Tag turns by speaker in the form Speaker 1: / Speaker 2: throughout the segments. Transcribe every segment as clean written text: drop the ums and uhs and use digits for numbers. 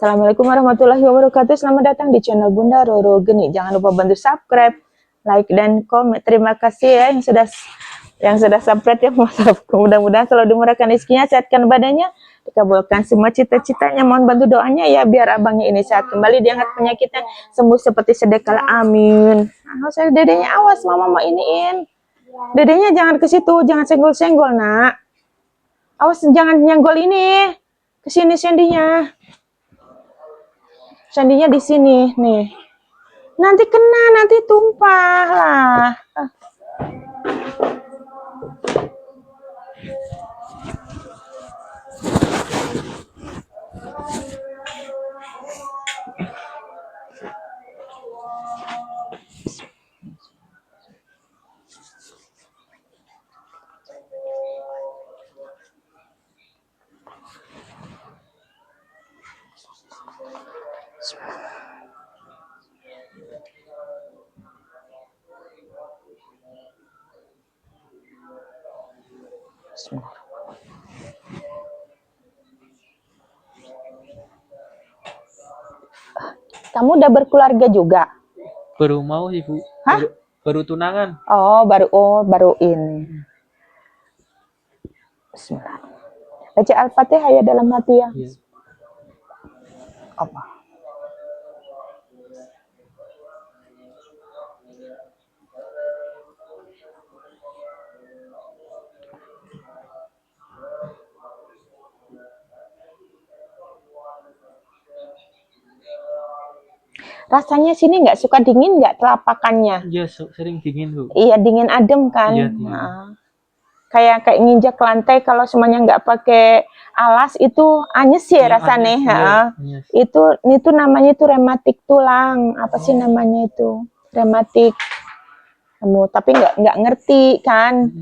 Speaker 1: Assalamualaikum warahmatullahi wabarakatuh. Selamat datang di channel Bunda Roro Geni. Jangan lupa bantu subscribe, like, dan komen. Terima kasih ya yang sudah subscribe ya. Mudah-mudahan selalu dimurahkan rezekinya, sehatkan badannya, dikabulkan semua cita-citanya. Mohon bantu doanya ya biar abangnya ini sehat kembali, diangkat penyakitnya, sembuh seperti sedia kala. Amin. Nah, saya dedenya awas, mama mau iniin. Dedenya jangan ke situ, jangan senggol-senggol nak. Awas jangan nyenggol ini. Kesini sendinya. Sandinya di sini nih. Nanti kena, nanti tumpah lah. Kamu udah berkeluarga juga?
Speaker 2: Baru mau ibu.
Speaker 1: Hah?
Speaker 2: Baru tunangan.
Speaker 1: Oh baru ini. Bismillah. Baca Al-Fatihah ya dalam hati ya.
Speaker 2: Iya.
Speaker 1: Apa? Rasanya sini nggak suka dingin nggak telapakannya?
Speaker 2: Iya, sering dingin bu.
Speaker 1: Iya dingin adem kan.
Speaker 2: Iya, dingin.
Speaker 1: Nah, kayak nginjak lantai kalau semuanya nggak pakai alas itu anyes ya rasanya.
Speaker 2: Anyes, iya, anyes.
Speaker 1: Itu namanya itu rematik tulang. Apa sih namanya itu? Rematik. Kamu tapi nggak ngerti kan?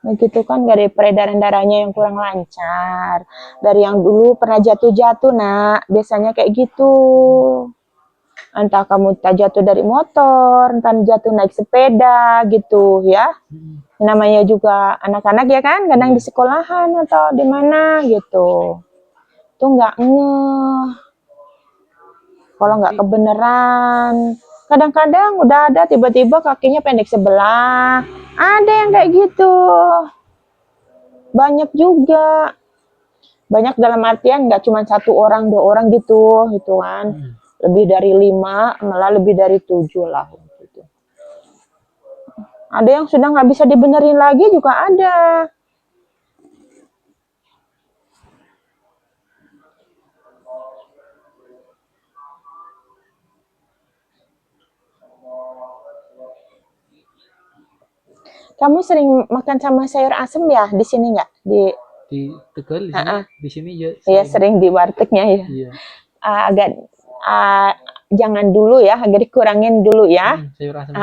Speaker 1: Begitu kan dari peredaran darahnya yang kurang lancar, dari yang dulu pernah jatuh-jatuh nak, biasanya kayak gitu. Entah kamu jatuh dari motor, entah jatuh naik sepeda gitu ya. Namanya juga anak-anak ya kan, kadang di sekolahan atau di mana gitu. Itu nggak ngeh. Kalau nggak kebenaran, kadang-kadang udah ada tiba-tiba kakinya pendek sebelah. Ada yang kayak gitu. Banyak juga. Banyak dalam artian nggak cuma 1 orang, 2 orang gitu kan. Lebih dari 5, malah lebih dari 7 lah. Gitu. Ada yang sudah nggak bisa dibenerin lagi juga ada. Kamu sering makan sama sayur asem ya di sini nggak? Di
Speaker 2: Tegal di sini ya.
Speaker 1: Iya sering di wartegnya ya.
Speaker 2: Iya.
Speaker 1: Agak jangan dulu ya, agak dikurangin dulu ya.
Speaker 2: Sayur asem.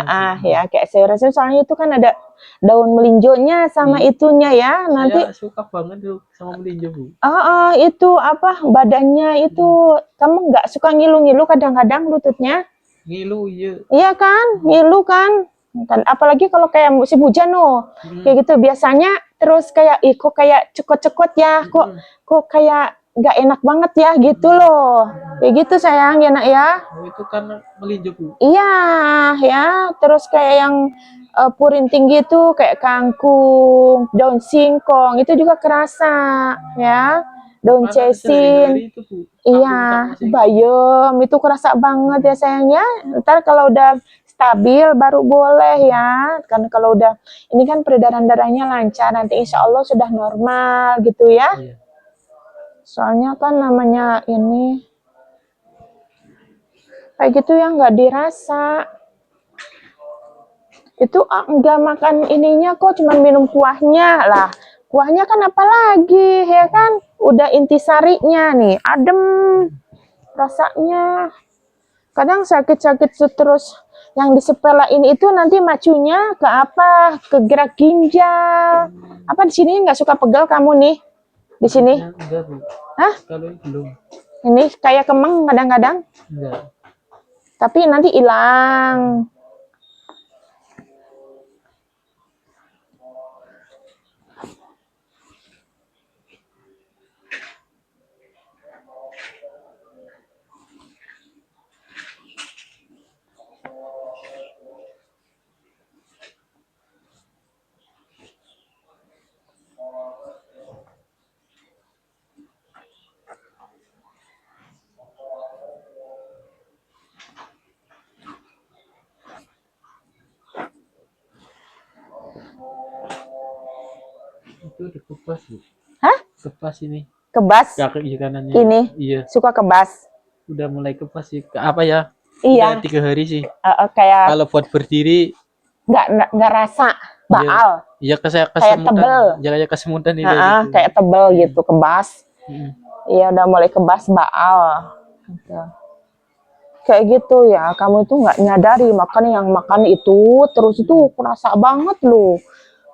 Speaker 1: Ya kayak sayur asem soalnya itu kan ada daun melinjonya sama itunya ya. Nanti
Speaker 2: saya suka banget tuh sama melinjo bu.
Speaker 1: Itu apa badannya itu kamu nggak suka ngilu-ngilu kadang-kadang lututnya?
Speaker 2: Ngilu iya.
Speaker 1: Iya kan, ngilu kan. Dan apalagi kalau kayak musim hujan kayak gitu biasanya terus kayak kok kayak cekot-cekot ya, kok kayak nggak enak banget ya gitu loh. Kayak gitu sayang ya nak ya.
Speaker 2: Itu kan melinjo bu.
Speaker 1: Iya ya, terus kayak yang purinting gitu kayak kangkung, daun singkong itu juga kerasa ya. Daun cesin. Iya, bayam itu kerasa banget ya sayang ya. Ntar kalau udah stabil baru boleh ya. Kan kalau udah ini kan peredaran darahnya lancar nanti insya Allah sudah normal gitu ya.
Speaker 2: Iya.
Speaker 1: Soalnya kan namanya ini kayak gitu ya nggak dirasa. Itu enggak makan ininya kok cuma minum kuahnya lah. Kuahnya kan apalagi ya kan udah intisarinya nih adem rasanya. Kadang sakit-sakit terus yang disepelain itu nanti macunya ke apa? Ke gerak ginjal. Apa di sini nggak suka pegal kamu nih? Di sini?
Speaker 2: Enggak, Bu.
Speaker 1: Hah?
Speaker 2: Kalau belum.
Speaker 1: Ini kayak kemeng kadang-kadang.
Speaker 2: Enggak.
Speaker 1: Tapi nanti hilang.
Speaker 2: itu udah kebas Bu.
Speaker 1: Hah?
Speaker 2: Kebas ini.
Speaker 1: Kebas?
Speaker 2: Kaki kanannya.
Speaker 1: Ini?
Speaker 2: Iya.
Speaker 1: Suka kebas?
Speaker 2: Udah mulai kebas sih. Apa ya?
Speaker 1: Iya.
Speaker 2: Udah 3 hari sih.
Speaker 1: Kayak
Speaker 2: Kalau buat berdiri
Speaker 1: nggak rasa baal.
Speaker 2: Iya
Speaker 1: kayak
Speaker 2: kesemutan.
Speaker 1: tebel.
Speaker 2: Ya kayak kesemutan nih kayak gitu.
Speaker 1: Kayak tebel gitu, kebas. Iya, udah mulai kebas baal. Gitu. Kayak gitu ya, kamu itu nggak nyadari makan yang makan itu terus itu kerasa banget loh.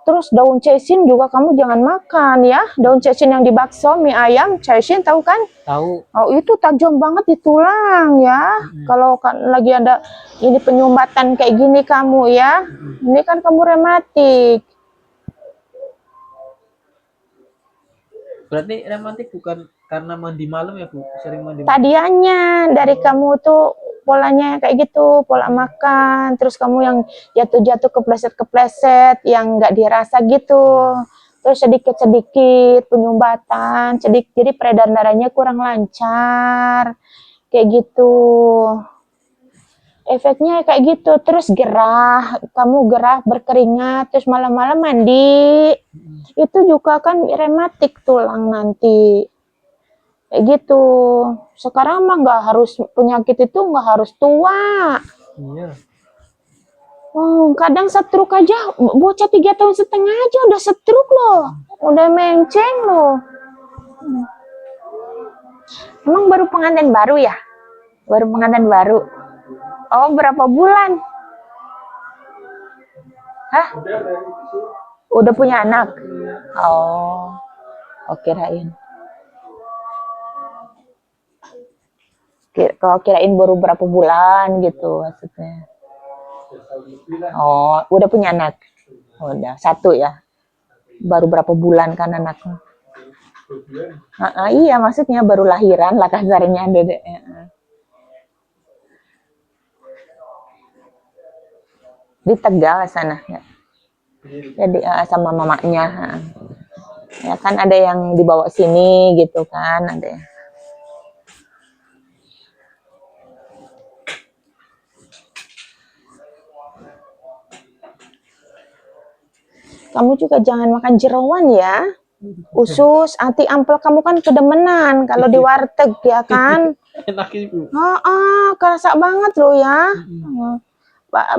Speaker 1: Terus daun caisin juga kamu jangan makan ya. Daun caisin yang di bakso, mie ayam, caisin tahu kan?
Speaker 2: Tahu.
Speaker 1: Oh, itu tajam banget di tulang ya. Kalau kan lagi ada ini penyumbatan kayak gini kamu ya. Ini kan kamu rematik.
Speaker 2: Berarti rematik bukan karena mandi malam ya Bu? Sering mandi malam.
Speaker 1: Tadiannya dari kamu tuh polanya kayak gitu, pola makan, terus kamu yang jatuh-jatuh kepleset-kepleset, yang nggak dirasa gitu, terus sedikit-sedikit penyumbatan, sedikit, jadi peredaran darahnya kurang lancar, kayak gitu. Efeknya kayak gitu, terus gerah, kamu gerah berkeringat, terus malam-malam mandi, itu juga kan rematik tulang nanti. Kayak gitu. Sekarang mah nggak harus penyakit itu nggak harus tua.
Speaker 2: Iya.
Speaker 1: Kadang stroke aja bocah 3,5 tahun aja udah stroke loh, udah menceng loh. Emang baru pengantin baru ya? Baru pengantin baru. Oh, berapa bulan? Hah? Udah punya anak? Oh, oke kirain. Kalau kirain baru berapa bulan gitu maksudnya. Oh, udah punya anak? Oh, udah, 1 ya? Baru berapa bulan kan anaknya? Iya, maksudnya baru lahiran lah kasarnya, Dedek. Di Tegal sana ya. Jadi sama mamanya. Ya kan ada yang dibawa sini gitu kan, ada. Kamu juga jangan makan jerawan ya. Usus, anti ampel kamu kan kedemenan kalau di warteg ya kan.
Speaker 2: Enak itu.
Speaker 1: Kerasa banget loh ya.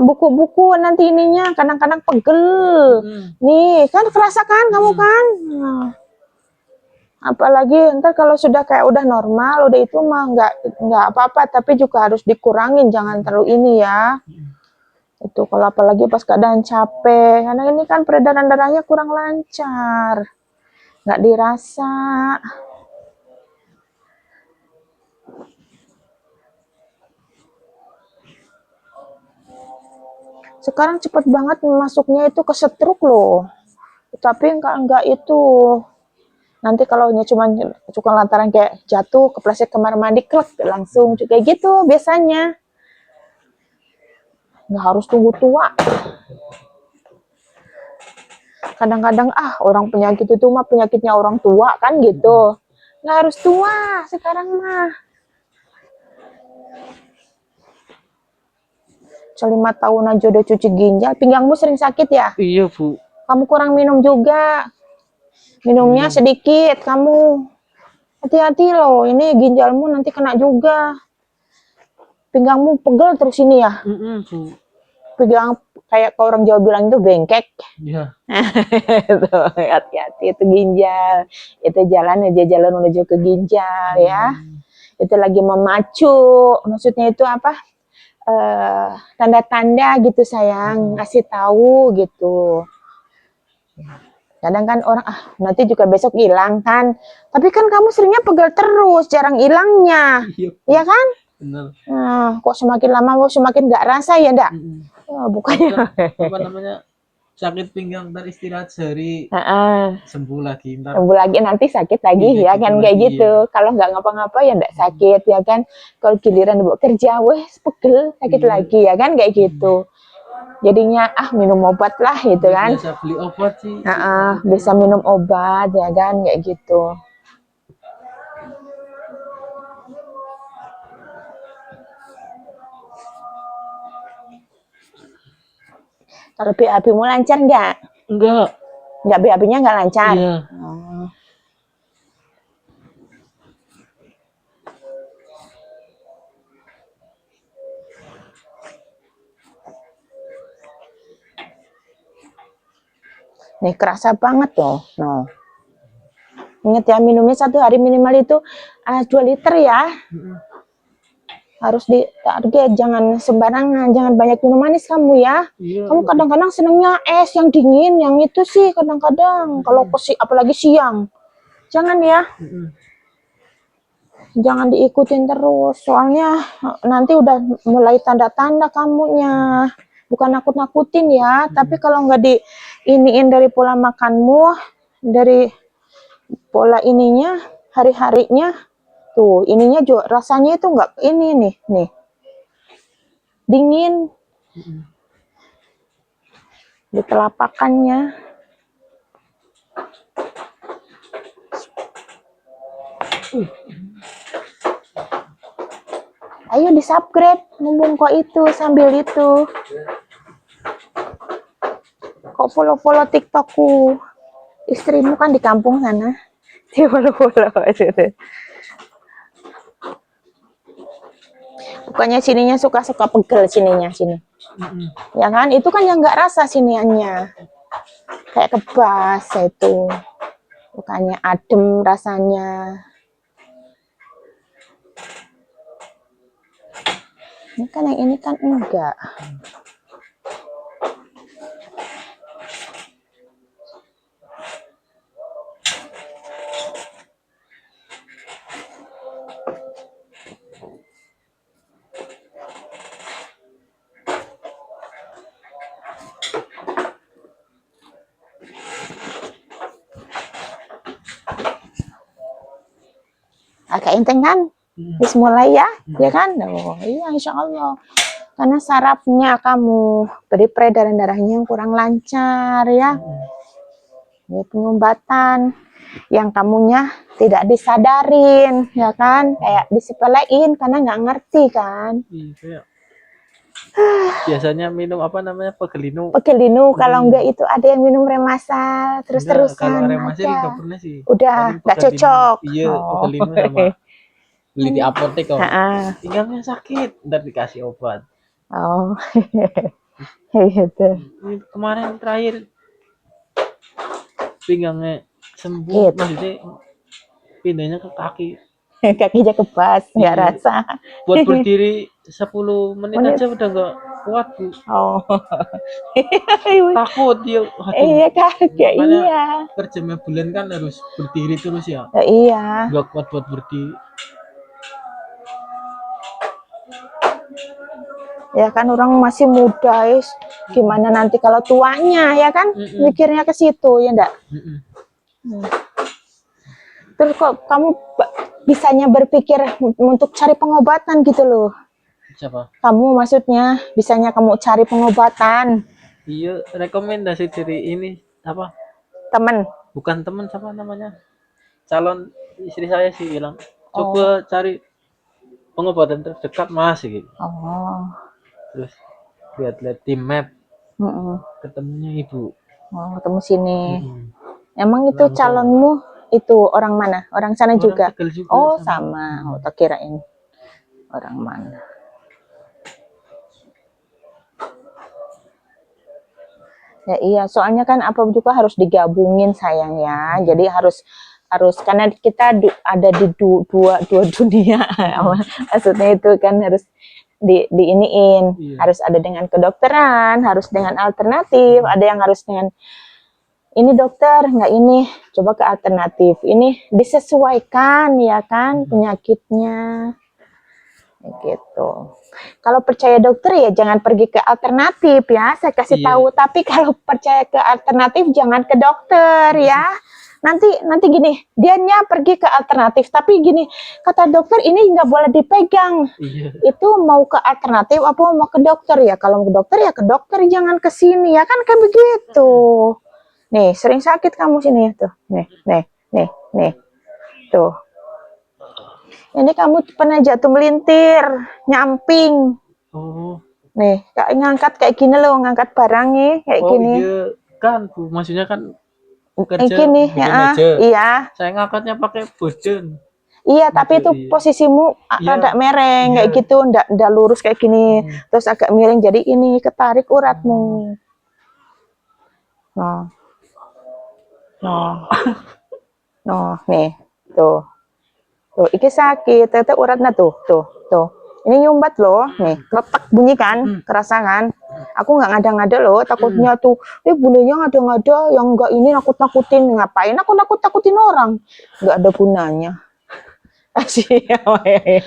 Speaker 1: Buku-buku nanti ininya kadang-kadang pegel. Nih, kan kerasa kan kamu kan? Apalagi ntar kalau sudah kayak udah normal, udah itu mah nggak apa-apa, tapi juga harus dikurangin, jangan terlalu ini ya. Itu kalau apalagi pas keadaan capek, karena ini kan peredaran darahnya kurang lancar, nggak dirasa. Sekarang cepet banget masuknya itu ke stroke loh, tapi enggak itu. Nanti kalau hanya cuma lantaran kayak jatuh, kepleset kamar mandi, klek, langsung juga gitu biasanya. Nggak harus tunggu tua. Kadang-kadang orang penyakit itu mah penyakitnya orang tua kan gitu. Nggak harus tua sekarang mah. 5 tahun aja udah cuci ginjal. Pinggangmu sering sakit ya?
Speaker 2: Iya Bu.
Speaker 1: Kamu kurang minum juga. Minumnya sedikit kamu. Hati-hati loh, ini ginjalmu nanti kena juga. Pinggangmu pegel terus ini ya?
Speaker 2: Bu.
Speaker 1: Pinggang kayak orang Jawa bilang itu bengkek.
Speaker 2: Iya.
Speaker 1: Hati-hati itu ginjal. Itu jalan menuju ke ginjal ya. Itu lagi memacu. Maksudnya itu apa? Tanda-tanda gitu sayang, ngasih tahu gitu. Kadang kan orang nanti juga besok hilang kan, tapi kan kamu seringnya pegal terus, jarang hilangnya, iya kan?
Speaker 2: Benar.
Speaker 1: Kok semakin lama semakin nggak rasa ya ndak? Bukannya
Speaker 2: apa namanya sakit pinggang ntar istirahat sehari sembuh lagi
Speaker 1: nanti sakit lagi ya kan kayak gitu. Kalau nggak ngapa-ngapa ya ndak sakit ya kan. Kalau giliran buat kerja pegel sakit lagi ya kan kayak gitu. Jadinya minum obat lah gitu kan.
Speaker 2: Biasa beli obat sih.
Speaker 1: Bisa minum obat ya kan kayak gitu. Tapi apimu lancar nggak?
Speaker 2: Enggak.
Speaker 1: Nggak, BAB-nya nggak lancar.
Speaker 2: Iya.
Speaker 1: Oh. Nih kerasa banget loh. No. Ingat ya, minumnya 1 hari minimal itu 2 liter ya. Harus di target, jangan sembarangan, jangan banyak minum manis kamu ya.
Speaker 2: Iya,
Speaker 1: Kamu kadang-kadang senangnya es yang dingin, yang itu sih kadang-kadang. Kalau apalagi siang, jangan ya. Jangan diikutin terus, soalnya nanti udah mulai tanda-tanda kamunya. Bukan nakut-nakutin ya, tapi kalau nggak iniin dari pola makanmu, dari pola ininya, hari-harinya, tuh ininya juga rasanya itu nggak ini nih, dingin di telapakannya. Ayo di subscribe, mumpung kok itu sambil itu. Kok follow TikTokku? Istrimu kan di kampung sana. Di follow. Pokoknya sininya suka-suka pegel sininya sini. Ya kan? Itu kan yang nggak rasa siniannya. Kayak kebas itu. Bukannya adem rasanya. Ini kan yang ini kan enggak. Agak enteng kan? Bis mulai ya, ya kan? Oh iya, insya Allah. Karena sarafnya kamu beri peredaran darahnya yang kurang lancar ya. Ini pengobatan yang kamunya tidak disadarin, ya kan? Kayak disepelein karena nggak ngerti kan?
Speaker 2: Iya. Biasanya minum apa namanya pegelinu.
Speaker 1: Pegelinu, kalau enggak itu ada yang minum remasal terus-terusan.
Speaker 2: Kalau remasal nggak pernah sih.
Speaker 1: Udah nggak cocok.
Speaker 2: Iya, pegelinu sama beli di apotek kok. Pinggangnya sakit, ntar dikasih obat.
Speaker 1: Oh, gitu.
Speaker 2: Kemarin terakhir pinggangnya sembuh, maksudnya pindahnya ke kaki.
Speaker 1: Kakinya kebas, nggak rasa.
Speaker 2: Buat berdiri 10 menit aja udah nggak kuat, Bu.
Speaker 1: Oh.
Speaker 2: Takut dia.
Speaker 1: Iya kakek, iya.
Speaker 2: Kerjanya bulan kan harus berdiri terus ya.
Speaker 1: Iya.
Speaker 2: Nggak kuat buat berdiri.
Speaker 1: Ya kan orang masih muda, gimana nanti kalau tuanya ya kan? Mikirnya ke situ ya enggak? Terus kok kamu bisanya berpikir untuk cari pengobatan gitu loh?
Speaker 2: Siapa?
Speaker 1: Kamu maksudnya bisanya kamu cari pengobatan?
Speaker 2: Iya, rekomendasi dari ini apa?
Speaker 1: Temen?
Speaker 2: Bukan temen, siapa namanya? Calon istri saya sih bilang, coba cari pengobatan terdekat Mas gitu.
Speaker 1: Oh.
Speaker 2: Terus lihat-lihat di map, ketemunya ibu.
Speaker 1: Oh, ketemu sini. Emang itu calonmu itu orang mana? Orang sana juga? Oh, sama. Oh, tak kirain orang mana. Ya iya, soalnya kan apa juga harus digabungin sayang ya. Jadi harus karena kita ada di dua dunia. Maksudnya itu kan harus diiniin, harus ada dengan kedokteran, harus dengan alternatif, ada yang harus dengan ini dokter, nggak ini, coba ke alternatif. Ini disesuaikan ya kan penyakitnya. Gitu. Kalau percaya dokter ya jangan pergi ke alternatif ya, saya kasih tahu. Tapi kalau percaya ke alternatif jangan ke dokter ya. Nanti gini, dianya pergi ke alternatif, tapi gini kata dokter ini nggak boleh dipegang. Itu mau ke alternatif apa mau ke dokter ya? Kalau ke dokter ya ke dokter, jangan ke sini ya kan kayak begitu. Nih sering sakit kamu sini tuh, nih, tuh. Ini kamu pernah jatuh melintir, nyamping.
Speaker 2: Oh.
Speaker 1: Nih, ngangkat kayak gini loh, ngangkat barangnya kayak gini.
Speaker 2: Iya kan, Bu. Maksudnya kan kerja
Speaker 1: Gini,
Speaker 2: bikin
Speaker 1: ya,
Speaker 2: meja.
Speaker 1: iya.
Speaker 2: Saya ngangkatnya pakai bosjen.
Speaker 1: Iya, tapi itu
Speaker 2: Iya.
Speaker 1: posisimu
Speaker 2: Iya.
Speaker 1: rada mereng kayak
Speaker 2: Iya.
Speaker 1: gitu, ndak lurus kayak gini. Terus agak miring jadi ini ketarik uratmu. Nah. Nah. Nah, nih. Tuh. Tuh, iki sakit, tete uratnya tuh. Ini nyumbat loh, nih, kletak bunyi kan, kerasa kan? Aku nggak ngada-ngada loh, takutnya tuh, bundanya ngada-ngada, yang enggak ini nakut-nakutin, ngapain aku nakut-nakutin orang? Nggak ada gunanya. Kasihan,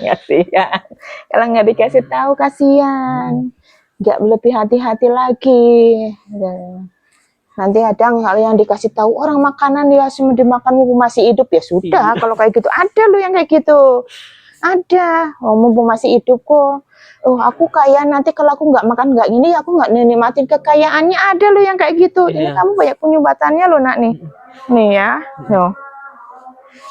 Speaker 1: kasihan. Kalau nggak dikasih tahu kasihan, nggak lebih hati-hati lagi. Nanti kadang kalau yang dikasih tahu orang makanan ya semua dimakan mumpung masih hidup ya sudah. Kalau kayak gitu ada loh yang kayak gitu. Ada, mumpung masih hidup kok. Oh, aku kaya nanti kalau aku nggak makan nggak gini, aku nggak nikmatin kekayaannya. Ada loh yang kayak gitu. Ini kamu banyak penyumbatannya loh nak nih. Nih ya, no.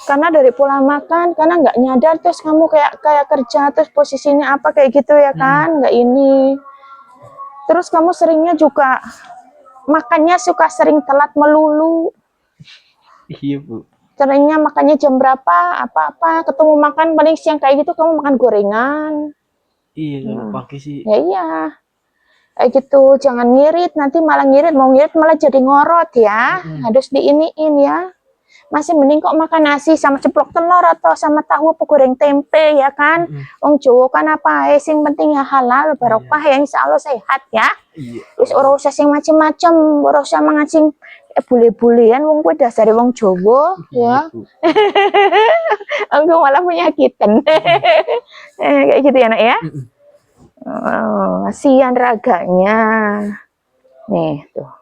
Speaker 1: Karena dari pola makan, karena nggak nyadar terus kamu kayak kerja terus posisinya apa kayak gitu ya kan, nggak ini. Terus kamu seringnya juga makannya suka sering telat melulu.
Speaker 2: Iya Bu.
Speaker 1: Seringnya makannya jam berapa, apa-apa, ketemu makan paling siang kayak gitu kamu makan gorengan.
Speaker 2: Iya, kalau pagi sih.
Speaker 1: Ya iya. Kayak gitu, jangan ngirit, nanti malah ngirit, mau ngirit malah jadi ngorot ya. Harus diiniin ya. Masih mending kok makan nasi sama ceplok telur atau sama tahu apa goreng tempe ya kan. Wong Jawa kan apa sing penting ya halal barokah ya insyaallah sehat ya.
Speaker 2: Iya.
Speaker 1: Wis ora usah sing macem-macem, ora usah mangan sing bule-bulean wong kuwi dasare wong Jawa ya. Engko malah penyakitan. Kayak gitu ya nak ya. Oh, kasihan raganya. Nih tuh.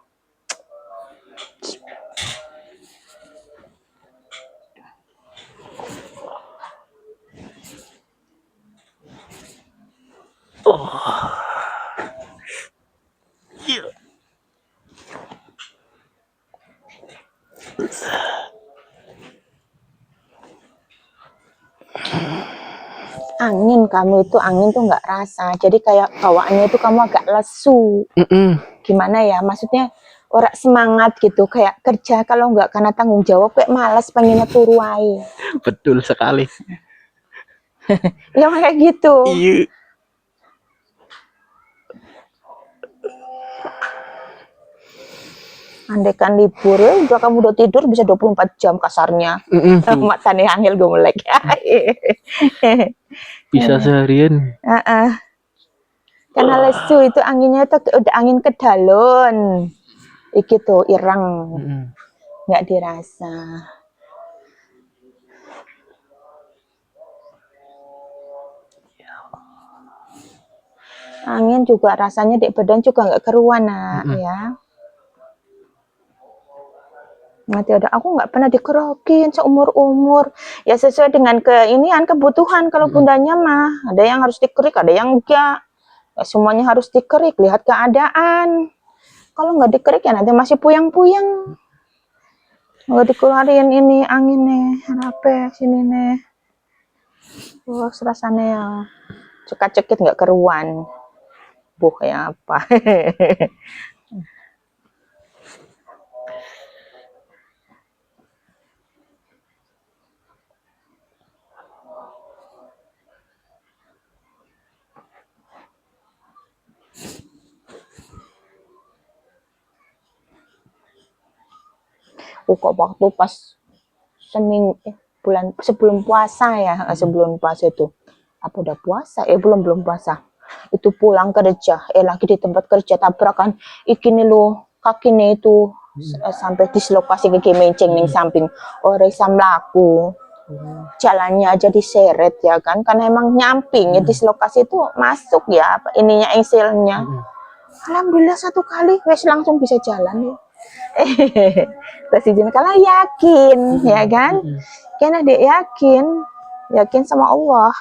Speaker 1: Angin kamu itu angin tuh nggak rasa, jadi kayak bawaannya itu kamu agak lesu. Gimana ya, maksudnya orang semangat gitu, kayak kerja kalau nggak karena tanggung jawab kayak malas pengennya turu ae.
Speaker 2: Betul sekali.
Speaker 1: Ya kayak gitu.
Speaker 2: Iya.
Speaker 1: Andaikan libur ya udah kamu udah tidur bisa 24 jam kasarnya. Matanya angel gomelek.
Speaker 2: Bisa seharian.
Speaker 1: Karena lesu itu anginnya itu udah angin kedalon. Iki tuh irang. Nggak dirasa. Angin juga rasanya di badan juga nggak keruan nak ya. Nanti ada aku nggak pernah dikerokin seumur-umur ya sesuai dengan keinian kebutuhan. Kalau bundanya mah ada yang harus dikerik ada yang enggak ya, semuanya harus dikerik lihat keadaan. Kalau nggak dikerik ya nanti masih puyang-puyang nggak dikeluarin ini angin nih apa sini nih. Wah rasanya ya cekit-cekit nggak keruan kayak apa. Kok waktu pas bulan sebelum puasa ya, sebelum puasa itu apa udah puasa belum puasa itu pulang kerja lagi di tempat kerja tabrakan ikini lo kakinya itu sampai dislokasi ke menceng ning samping orang isam laku jalannya aja diseret ya kan karena emang nyamping ya dislokasi itu masuk ya ininya engselnya. Alhamdulillah satu kali wes langsung bisa jalan ya. Terus izin kalau yakin ya kan karena dia yakin sama Allah,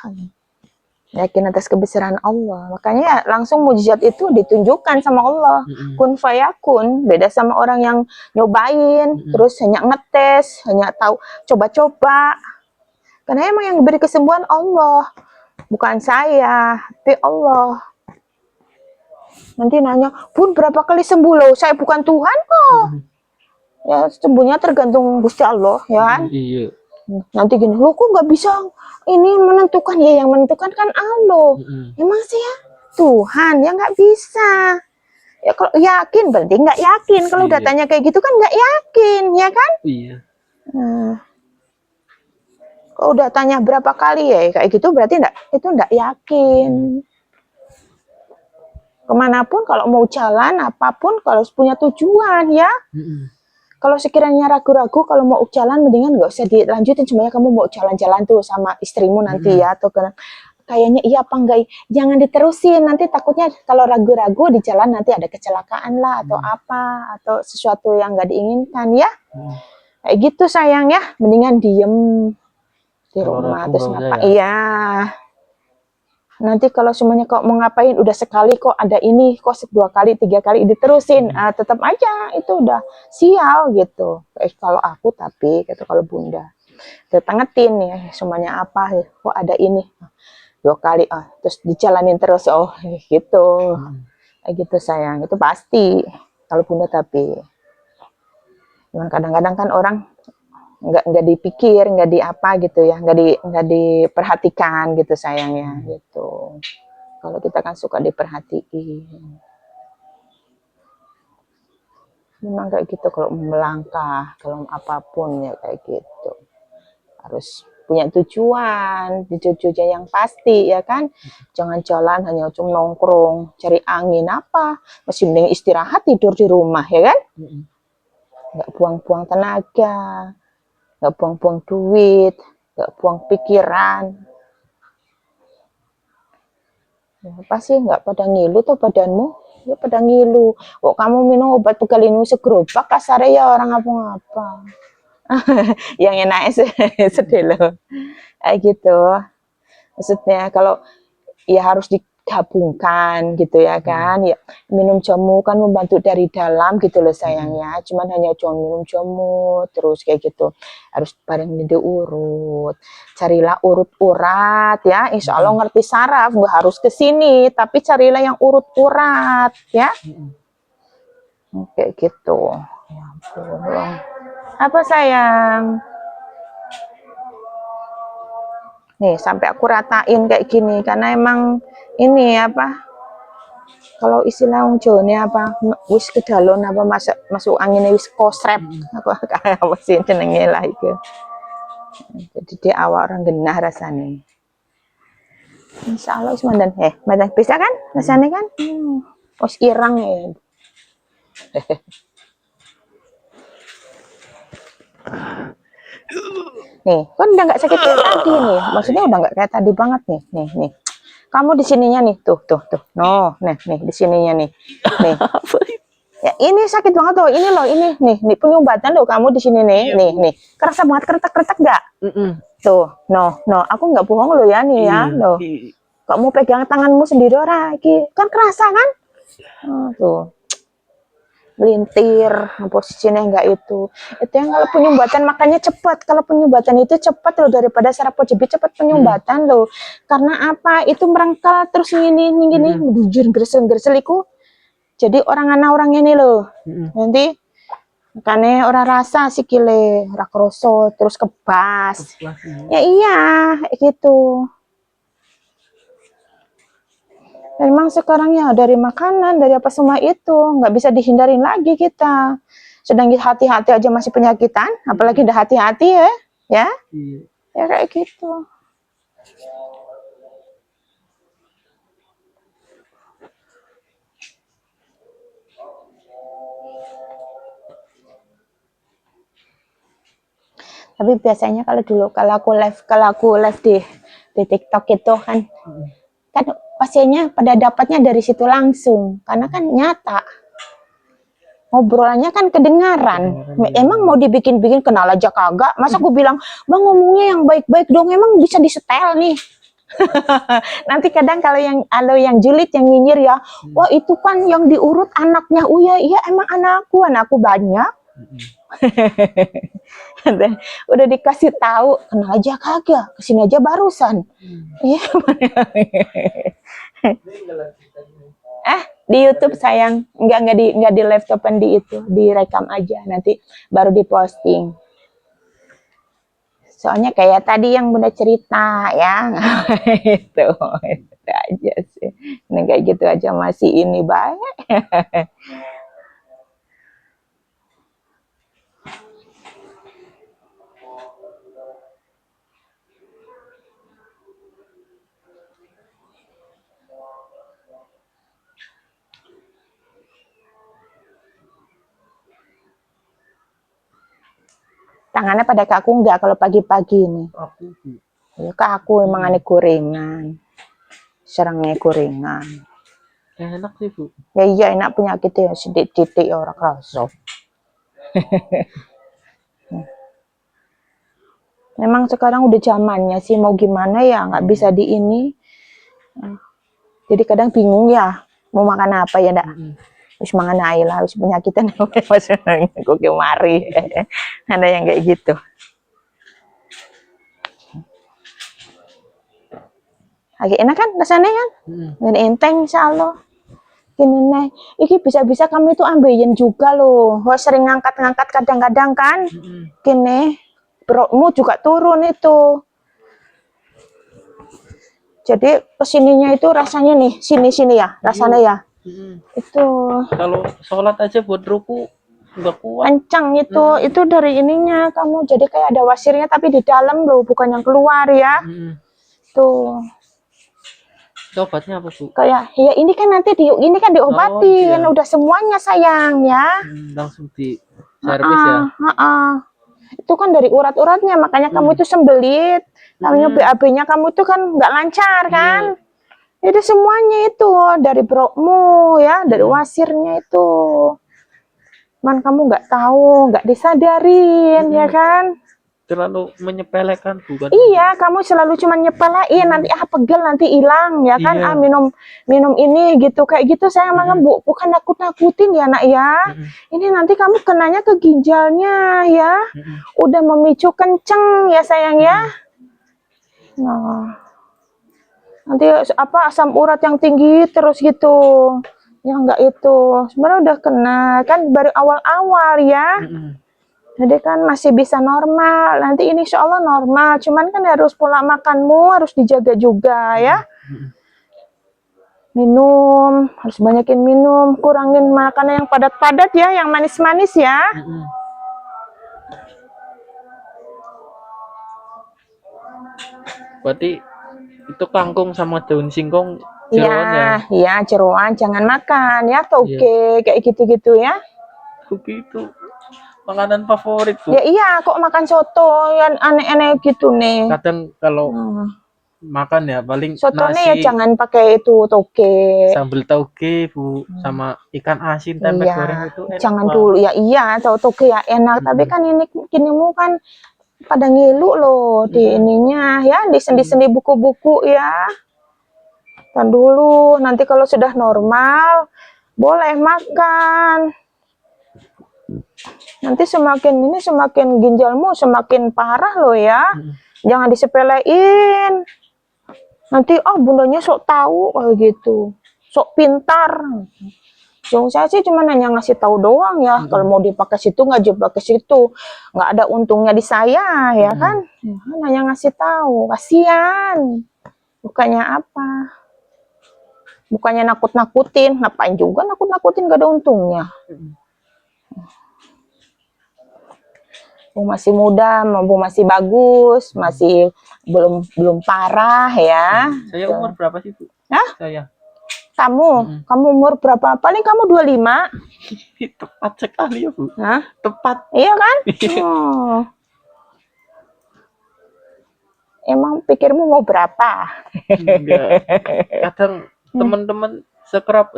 Speaker 1: yakin atas kebesaran Allah, makanya langsung mujizat itu ditunjukkan sama Allah. Kun fayakun, beda sama orang yang nyobain terus hanya ngetes, hanya tahu coba-coba, karena emang yang beri kesembuhan Allah bukan saya tapi Allah. Nanti nanya, Bun berapa kali sembuh loh, saya bukan Tuhan kok. Ya sembuhnya tergantung Gusti Allah ya kan.
Speaker 2: Iya.
Speaker 1: Nanti gini, lu kok nggak bisa ini menentukan, ya yang menentukan kan Allah. Emang sih ya Tuhan ya nggak bisa. Ya kalau yakin berarti nggak yakin. Kalau udah tanya kayak gitu kan nggak yakin ya kan.
Speaker 2: Iya.
Speaker 1: Kalau udah tanya berapa kali ya kayak gitu berarti nggak yakin. Kemanapun kalau mau jalan apapun kalau punya tujuan ya. Kalau sekiranya ragu-ragu kalau mau jalan mendingan nggak usah dilanjutin, semuanya kamu mau jalan-jalan tuh sama istrimu nanti ya, atau kayaknya iya apa enggak, jangan diterusin, nanti takutnya kalau ragu-ragu di jalan nanti ada kecelakaan lah atau apa, atau sesuatu yang nggak diinginkan ya. Kayak gitu sayang ya, mendingan diem di rumah terus ngapa iya. Nanti kalau semuanya kok mau ngapain udah sekali kok ada ini kok 2 kali 3 kali diterusin, tetap aja itu udah sial gitu. Kalau aku tapi gitu, kalau bunda tengetin ya semuanya apa kok ada ini 2 kali terus dijalanin terus gitu. Kayak gitu sayang, itu pasti kalau bunda. Tapi cuman kadang-kadang kan orang nggak dipikir, nggak di apa gitu ya, nggak diperhatikan gitu sayangnya gitu. Kalau kita kan suka diperhatiin. Memang kayak gitu kalau melangkah, kalau apapun ya kayak gitu. Harus punya tujuan, tujuannya yang pasti ya kan. Jangan jalan hanya cuma nongkrong, cari angin apa. Masih mending istirahat tidur di rumah ya kan. Nggak buang-buang tenaga, nggak buang-buang duit, nggak buang pikiran. Ya, pasti nggak pada ngilu tuh badanmu, ya pada ngilu. Kok kamu minum obat pegal ini segerobak kasarnya ya orang apa-apa. Yang enak sedih loh. Kayak gitu. Maksudnya kalau ya harus digabungkan gitu ya kan. Ya minum jamu kan membantu dari dalam gitu loh sayangnya. Cuman hanya jangan minum jamu terus kayak gitu. Harus bareng diurut. Carilah urut-urat ya. Insya Allah ngerti saraf, nggak harus ke sini, tapi carilah yang urut-urat ya. Kayak gitu. Ya ampun. Apa sayang? Nih sampai aku ratain kayak gini karena emang ini apa, kalau istilah wong Jawa ini apa, wis kedalon apa masuk angin wis kosrep apa sih jenenge lah itu. Jadi di awal orang genah rasanya. Insya Allah wis mandan mandan bisa kan rasanya kan, wis irang ya. Nih kan udah nggak sakit kayak tadi nih, maksudnya udah nggak kayak tadi banget nih. Kamu di sininya nih, tuh. No, nih di sininya nih. Ya ini sakit banget tuh, ini loh, ini nih penyumbatan loh kamu di sini nih, nih. Kerasa banget kretek-kretek nggak? Tuh, no, aku nggak bohong loh ya nih ya, loh. Kamu pegang tanganmu sendiri orang lagi, kan kerasa kan? Tuh. Melintir posisinya enggak itu yang kalau penyumbatan makanya cepat. Kalau penyumbatan itu cepat loh daripada saraf pojebit, cepat penyumbatan loh. Karena apa? Itu merengkal terus gini mendujur gersel iku. Jadi orang ini loh. Nanti makanya orang rasa sikile ora kroso terus kebas. Ya iya gitu. Memang sekarang ya dari makanan, dari apa semua itu nggak bisa dihindarin lagi kita. Sedang hati-hati aja masih penyakitan, apalagi udah hati-hati ya, ya kayak gitu. Tapi biasanya kalau aku live di TikTok itu kan pasiennya pada dapatnya dari situ langsung, karena kan nyata ngobrolannya kan kedengaran. Emang mau dibikin kenal aja kagak, masa aku bilang bang ngomongnya yang baik-baik dong, emang bisa disetel nih. Nanti kadang kalau yang julid yang nyinyir ya, wah itu kan yang diurut anaknya. Iya emang anakku banyak. Udah dikasih tahu, kenal aja kagak, kesini aja barusan. Iya. Di YouTube sayang, enggak di laptopan, di itu, direkam aja nanti baru diposting. Soalnya kayak tadi yang Bunda cerita ya, itu aja sih. Ini kayak gitu aja masih ini baik. Tangannya pada kaku enggak kalau pagi-pagi nih?
Speaker 2: Aku Bu.
Speaker 1: Ya kaku emang aneh gorengan. Serangnya gorengan.
Speaker 2: Enak sih Bu.
Speaker 1: Ya iya enak penyakitnya sidik-sidik ya orang kerasa. Memang sekarang udah zamannya sih mau gimana ya nggak bisa di ini. Jadi kadang bingung ya mau makan apa ya ndak. Wis mangan ae lah, wis penyakitan wis kok kemari. Ada yang kayak gitu. Lagi enak kan rasanya kan? Gini enteng insyaallah. Gini nih, iki bisa-bisa kamu itu ambilin juga loh. Wah sering ngangkat-ngangkat kadang-kadang kan. Gini, perutmu juga turun itu. Jadi kesininya itu rasanya nih, sini-sini ya, rasanya ya. Itu
Speaker 2: Kalau sholat aja buat ruku nggak kuat.
Speaker 1: kencang itu dari ininya kamu. Jadi kayak ada wasirnya tapi di dalam loh, bukan yang keluar ya. Tuh.
Speaker 2: Itu obatnya apa Bu?
Speaker 1: Kayak ya ini kan nanti ini kan diobatin, udah semuanya sayang ya.
Speaker 2: Langsung di servis ya.
Speaker 1: Itu kan dari urat-uratnya, makanya kamu itu sembelit. Namanya BAB-nya kamu itu kan nggak lancar kan. Itu semuanya itu dari brokmu ya, dari wasirnya itu. Man kamu nggak tahu, nggak disadarin ya kan.
Speaker 2: Terlalu menyepelekan bukan?
Speaker 1: Iya, kamu selalu cuma nyepelain, nanti pegel nanti hilang ya kan. Minum ini gitu kayak gitu saya emang bukan nakut-nakutin ya nak ya. Ini nanti kamu kenanya ke ginjalnya ya. Udah memicu kenceng ya sayang ya. Nah, nanti apa asam urat yang tinggi terus gitu. Ya enggak itu. Sebenarnya udah kena kan baru awal-awal ya. Jadi kan masih bisa normal. Nanti ini insya Allah normal. Cuman kan harus pola makanmu harus dijaga juga ya. Minum, harus banyakin minum. Kurangin makanan yang padat-padat ya, yang manis-manis ya.
Speaker 2: Berarti itu kangkung sama daun singkong jeroan ya?
Speaker 1: Iya, jeroan. Jangan makan ya, toge kayak gitu-gitu ya.
Speaker 2: Toge itu makanan favorit Bu.
Speaker 1: Ya iya, kok makan soto yang aneh-aneh gitu nih.
Speaker 2: Kadang kalau makan ya paling
Speaker 1: sotonya
Speaker 2: nasi.
Speaker 1: Ya jangan pakai itu toge.
Speaker 2: Sambal toge Bu, sama ikan asin tempe goreng itu enak.
Speaker 1: Jangan dulu ya iya, toge ya enak. Tapi kan ini kinimu kan pada ngilu loh di ininya ya, di sendi-sendi buku-buku ya. Dan dulu nanti kalau sudah normal boleh makan. Nanti semakin ginjalmu semakin parah loh ya. Jangan disepelein. Nanti bundanya sok tahu kayak gitu. Sok pintar. Yang saya sih cuma hanya ngasih tahu doang ya. Kalau mau dipakai situ nggak dipakai situ. Nggak ada untungnya di saya ya kan. Hanya ngasih tahu. Kasihan. Bukannya apa. Bukannya nakut-nakutin. Ngapain juga nakut-nakutin nggak ada untungnya. Masih muda, masih bagus, masih belum parah ya.
Speaker 2: Saya umur berapa sih Bu?
Speaker 1: Hah?
Speaker 2: Saya.
Speaker 1: Kamu umur berapa? Paling kamu 25.
Speaker 2: Tepat sekali ya Bu.
Speaker 1: Hah?
Speaker 2: Tepat.
Speaker 1: Iya kan? Emang pikirmu mau berapa?
Speaker 2: Enggak. Kadang teman-teman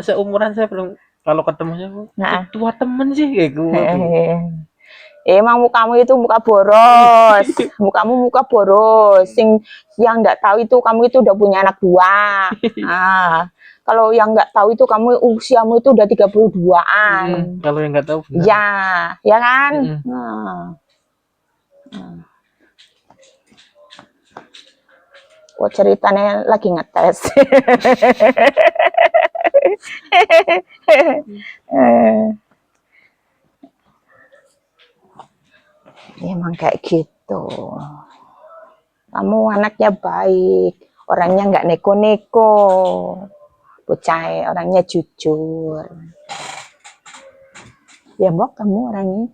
Speaker 2: seumuran saya belum, kalau ketemunya Bu, tua temen sih kayak gue.
Speaker 1: Emang mukamu itu muka boros. Mukamu muka boros. Yang enggak tahu itu kamu itu udah punya anak 2. Kalau yang nggak tahu itu kamu usiamu itu udah 32-an.
Speaker 2: Kalau yang nggak tahu benar.
Speaker 1: Ya kan? Kok ceritanya lagi ngetes. Ya, emang kayak gitu. Kamu anaknya baik, orangnya nggak neko-neko, bocah orangnya jujur. Ya Mbok, kamu orangnya.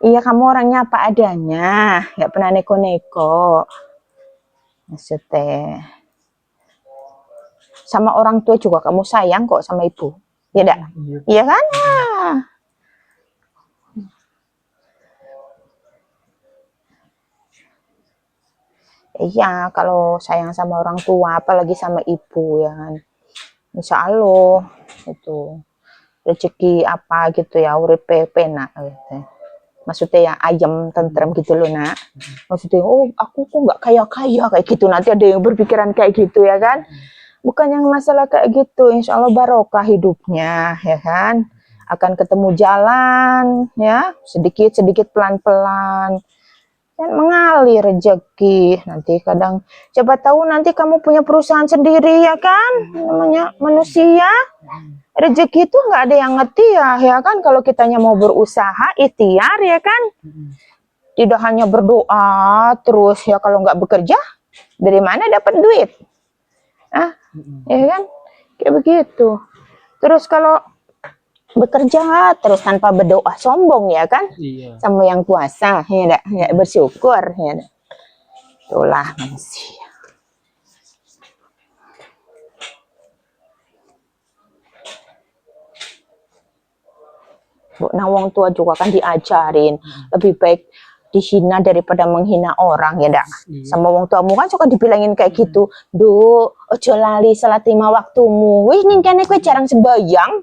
Speaker 1: Iya, kamu orangnya apa adanya, nggak pernah neko-neko. Maksudnya, sama orang tua juga kamu sayang kok sama ibu, ya enggak?
Speaker 2: Iya.
Speaker 1: Iya kan? Nah. Iya, kalau sayang sama orang tua, apalagi sama ibu ya kan. Insya Allah itu rezeki apa gitu ya, uripe penak gitu. Maksudnya ya ayam tentrem gitu loh nak. Maksudnya oh aku kok nggak kaya kayak gitu, nanti ada yang berpikiran kayak gitu ya kan. Bukan yang masalah kayak gitu, insya Allah barokah hidupnya ya kan. Akan ketemu jalan ya, sedikit pelan-pelan dan mengalir rezeki. Nanti kadang coba tahu nanti kamu punya perusahaan sendiri ya kan, namanya manusia. Rezeki itu nggak ada yang ngerti ya kan. Kalau kitanya mau berusaha ikhtiar ya kan, tidak hanya berdoa terus ya. Kalau nggak bekerja dari mana dapat duit? Ya kan, kayak begitu. Terus kalau bekerja terus tanpa berdoa sombong ya kan,
Speaker 2: Iya.
Speaker 1: sama yang kuasa ya enggak bersyukur ya. Itulah manusia. Nah, wong tua juga kan diajarin lebih baik dihina daripada menghina orang ya enggak. Sama wong tuamu kan suka dibilangin kayak gitu, "Duh, ojo lali salat 5 waktumu. Wih, ning kene kowe jarang sembayang."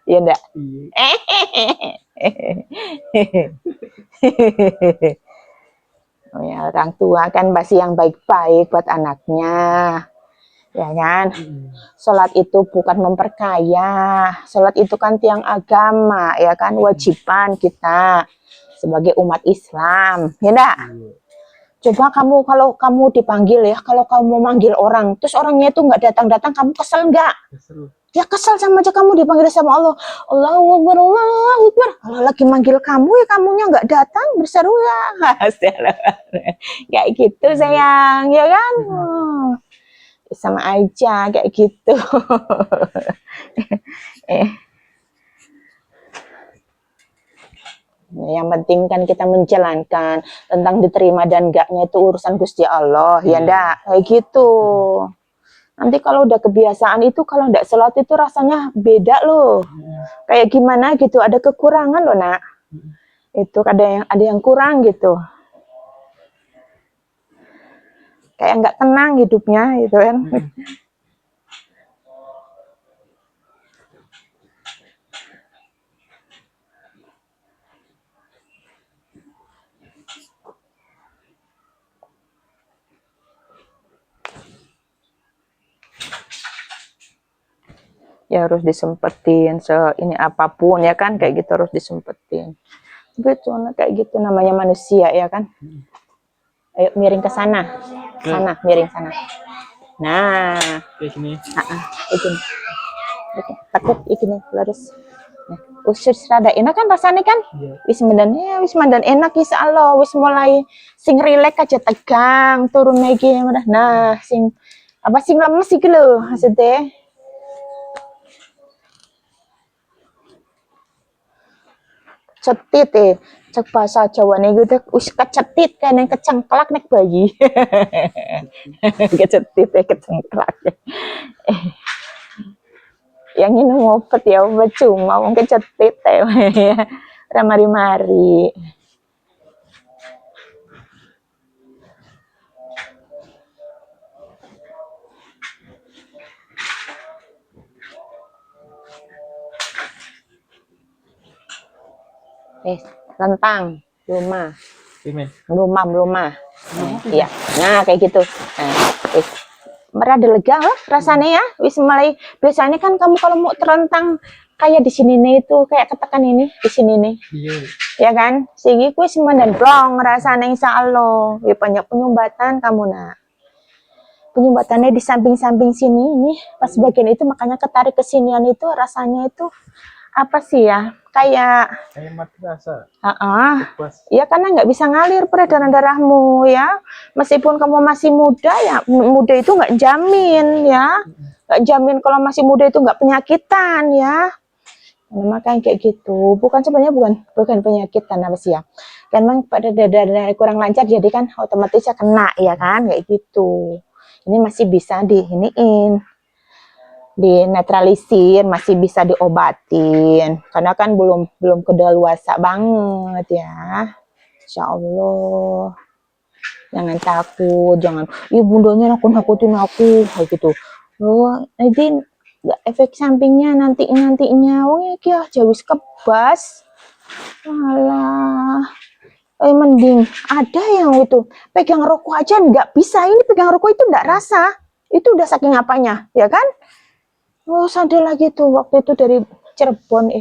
Speaker 1: Ya enggak? Oh ya, orang tua kan pasti yang baik-baik buat anaknya. Ya kan? Sholat itu bukan memperkaya. Sholat itu kan tiang agama, ya kan? Wajiban kita sebagai umat Islam. Ya enggak? Coba kamu kalau kamu dipanggil ya, kalau kamu manggil orang, terus orangnya itu nggak datang-datang, kamu kesel nggak? Ya kesel sama aja kamu dipanggil sama Allah. Allahu Akbar, Allahu Akbar. Kalau lagi manggil kamu ya kamunya nggak datang, berseru ya. Kayak gitu sayang, ya kan? Sama aja kayak gitu. Yang penting kan kita menjalankan, tentang diterima dan enggaknya itu urusan Gusti Allah, ya enggak? Kayak gitu. Nanti kalau udah kebiasaan itu, kalau enggak sholat itu rasanya beda loh. Kayak gimana gitu, ada kekurangan loh nak. Itu ada yang kurang gitu. Kayak enggak tenang hidupnya gitu kan. Ya harus disempetin ini apapun ya kan, kayak gitu harus disempetin. Betul, kayak gitu namanya manusia ya kan. Ayo miring ke sana, miring sana. Nah,
Speaker 2: Kayak gini.
Speaker 1: Ini takut ini lurus. Nah, usir serada enak kan rasanya kan? Wis medan enak insya Allah. Wis mulai sing rileks aja tegang turun lagi. Nah, sing lemes sih lho maksudnya. Cetit cek bahasa Jawa nih gitu us kecetit kan yang kecengklak nek bayi. Kecetit kecengklak. Yang ini ngopet ya obat cuma wong kecetit ya. Ramari-mari. Rentang, lumah. Lumah. Iya. Nah, kayak gitu. Nah, merada lega lah rasanya ya. Wis mulai biasanya kan kamu kalau mau terentang kayak di sini nih itu kayak ketekan ini di sini nih.
Speaker 2: Iya.
Speaker 1: Ya kan? Sigi kuwi semen plong rasane insyaallah. Ya banyak penyumbatan kamu nak. Penyumbatannya di samping-samping sini ini pas bagian itu makanya ketarik ke sinian itu rasanya itu apa sih ya? Kayak
Speaker 2: Mati rasa. Pas.
Speaker 1: Ya karena nggak bisa ngalir peredaran darahmu ya. Meskipun kamu masih muda ya, muda itu nggak jamin ya. Nggak jamin kalau masih muda itu nggak penyakitan ya. Nah, makanya kayak gitu. Bukan sebenarnya bukan penyakitan apa sih ya. Kan memang pada darah kurang lancar jadi kan otomatis kena ya kan kayak gitu. Ini masih bisa dinetralisir, masih bisa diobatin karena kan belum kedaluarsa banget ya. Insya Allah jangan takut, jangan bundanya nakut-nakutin aku kayak gitu. Nanti efek sampingnya nantinya ya jauh kebas. Alah, mending ada yang itu pegang rokok aja nggak bisa, ini pegang rokok itu nggak rasa, itu udah saking apanya ya kan. Sadar lagi tuh waktu itu dari Cirebon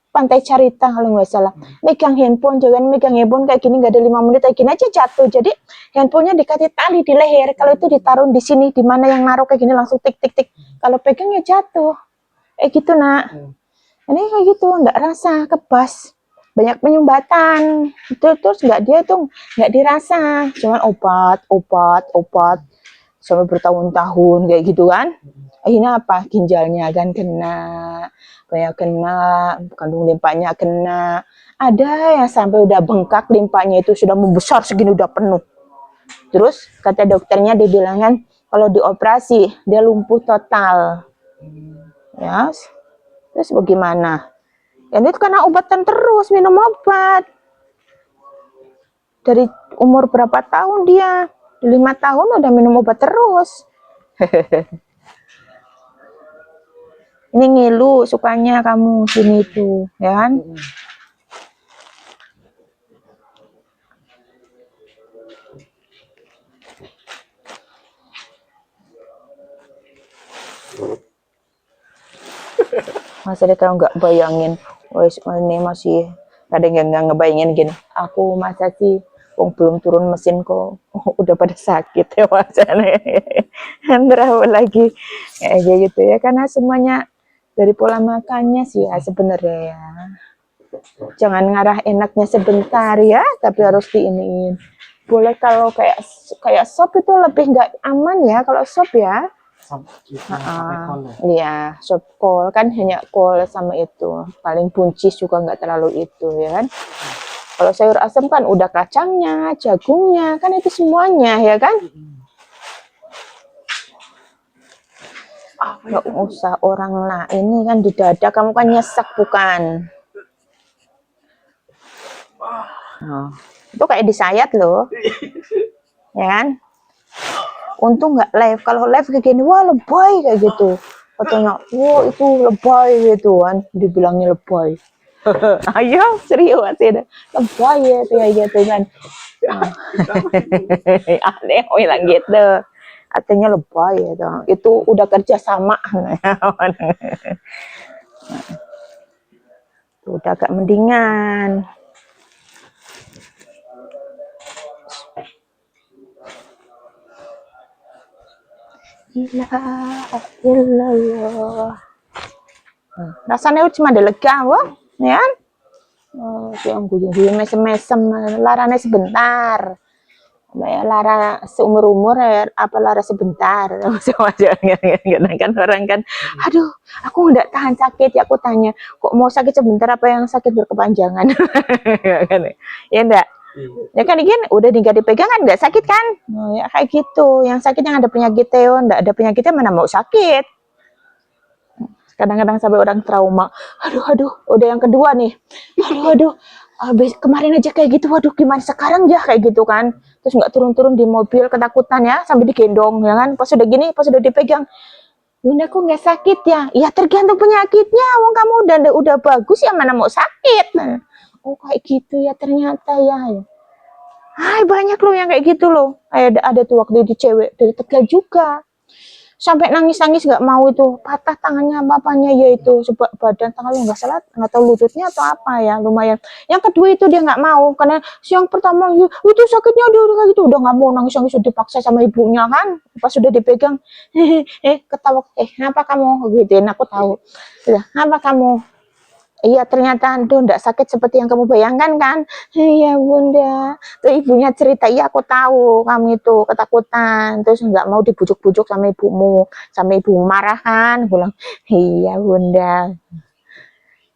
Speaker 1: Pantai Carita kalau nggak salah, megang handphone kayak gini nggak ada 5 menit kayak gini aja jatuh. Jadi handphonenya dikasih tali di leher, kalau itu ditaruh di sini di mana yang naruh kayak gini langsung tik tik tik, kalau pegang ya jatuh gitu nak. Ini kayak gitu nggak rasa kebas, banyak penyumbatan itu terus nggak dirasa, cuman obat sampai bertahun-tahun kayak gitu kan. Akhirnya apa, ginjalnya kan kena, banyak kena, kandung limpahnya kena, ada yang sampai udah bengkak limpahnya itu sudah membesar segini udah penuh. Terus kata dokternya dibilangkan kalau dioperasi dia lumpuh total ya. Terus bagaimana ya, itu karena obatan terus, minum obat dari umur berapa tahun, dia 5 tahun udah minum obat terus. Ini ngilu sukanya kamu sini tuh ya kan. Masa deh kalau nggak bayangin, ini masih ada yang nggak ngebayangin gini, aku masa sih belum turun mesin kok udah pada sakit ya masanya. Berapa lagi kayak gitu ya, karena semuanya dari pola makannya sih ya sebenarnya ya. Jangan ngarah enaknya sebentar ya, tapi harus diiniin. Boleh kalau kayak sop itu lebih nggak aman ya kalau sop ya. Iya, sop kol kan hanya kol sama itu, paling buncis juga nggak terlalu itu ya kan. Kalau sayur asam kan udah kacangnya, jagungnya, kan itu semuanya ya kan. Nggak usah orang lah, ini kan di dada kamu kan nyesek bukan. Itu kayak disayat loh ya kan. Untung nggak live, kalau live kayak gini wah lebay kayak gitu katanya, wah itu lebay gitu kan, dibilangnya lebay. Ayo serius ya, lebay ya kayak gitu kan. Aneh bilang gitu, artinya lebay ya, itu udah kerja sama. Udah agak mendingan. Illallah. Rasanya cuma lega wah ya kan. Yang gue mesem-mesem larane sebentar. Ya, lara seumur-umur ya, apa lara sebentar. Kan orang kan, aduh aku nggak tahan sakit ya, aku tanya kok mau sakit sebentar apa yang sakit berkepanjangan. Ya enggak ya kan, ini udah tinggal dipegang kan nggak sakit kan. Ya kayak gitu, yang sakit yang ada penyakit Teo, nggak ada penyakitnya mana mau sakit. Kadang-kadang sampai orang trauma, aduh udah yang kedua nih, aduh kemarin aja kayak gitu, waduh gimana sekarang ya kayak gitu kan. Terus nggak turun-turun di mobil ketakutan ya, sampai digendong ya kan. Pas udah gini, pas udah dipegang, Bunda kok nggak sakit ya? Ya tergantung penyakitnya, wong kamu udah bagus ya mana mau sakit. Nah, oh kayak gitu ya ternyata ya. Hai banyak loh yang kayak gitu loh. Ada tuh waktu di cewek dari Tegal juga. sampai nangis-nangis nggak mau itu, patah tangannya bapaknya ya itu, coba badan tangannya nggak salah, nggak tahu lututnya atau apa ya, lumayan. Yang kedua itu dia nggak mau, karena siang pertama ya, itu sakitnya udah kayak gitu, udah nggak mau nangis-nangis, udah dipaksa sama ibunya kan, pas sudah dipegang, ketawa, apa kamu gituin, aku tahu, udah, apa kamu? Iya ternyata aduh enggak sakit seperti yang kamu bayangkan kan. Iya bunda. Tuh ibunya cerita, iya aku tahu kamu itu ketakutan. Terus nggak mau dibujuk-bujuk sama ibumu. Sama ibu marah kan. Bilang, iya bunda.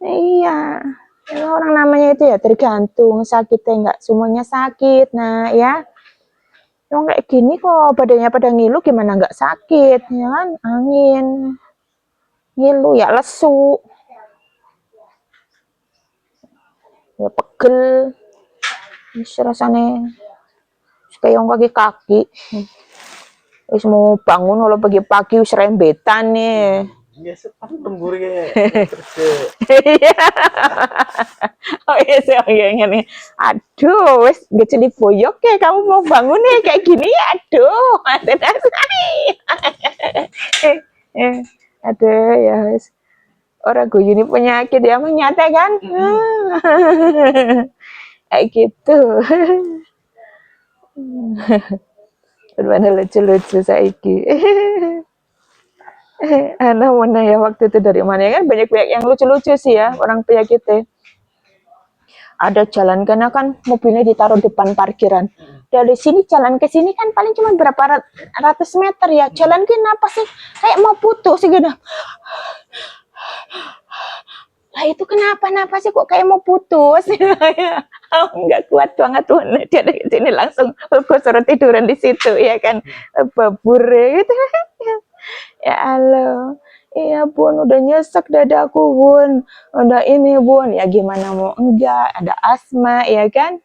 Speaker 1: Iya. Ya, orang namanya itu ya tergantung sakitnya nggak semuanya sakit. Nah ya. Yang kayak gini kok badannya pada ngilu gimana nggak sakit ya kan? Angin. Ngilu ya lesu. Ya pegel. Rasanya kayak yang kaki-kaki. Wis mau bangun kalau pagi-pagi wis rembetan nih.
Speaker 2: Biasa aku lembur kayak kerja.
Speaker 1: Iya. Oh iya sih, oh iya nih. Aduh, wis geceli boyok ya kamu mau bangun nih kayak gini ya. Aduh, aduh ya wis. Orang gue ini penyakit ya emang nyata kan? Kayak gitu. Mana lucu-lucu saiki. Mana ya waktu itu dari mana ya kan banyak yang lucu-lucu sih ya orang penyakitnya. Ada jalan karena kan mobilnya ditaruh depan parkiran. Dari sini jalan ke sini kan paling cuma berapa ratus meter ya. Jalan ke apa sih? Kayak mau putus sih gitu. Lah itu kenapa sih kok kayak mau putus? Enggak kuat banget tuh. Dia dari sini langsung gue suruh tiduran di situ ya kan. Babur gitu. Ya Allah. Iya bun, udah nyesek dadaku bun, udah ini bun, ya gimana mau enggak, ada asma ya kan,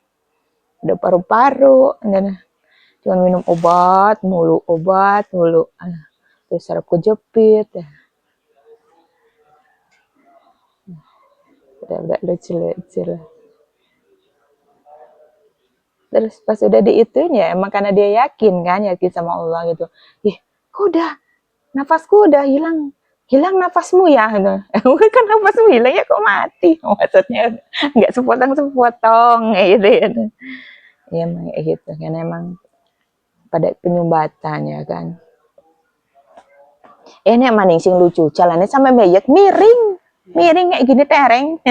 Speaker 1: ada paru-paru, cuma minum obat mulu, terus sarapku jepit, udah lucu lah. Terus pas udah diituin ya, emang karena dia yakin sama Allah gitu, kok udah, nafasku udah hilang nafasmu ya, kan nafasmu hilang ya kok mati, maksudnya nggak sepotong gitu ya, emang gitu kan emang pada penyumbatan ya kan. Ini maning sing lucu, jalannya sampai meyek miring kayak gini tereng,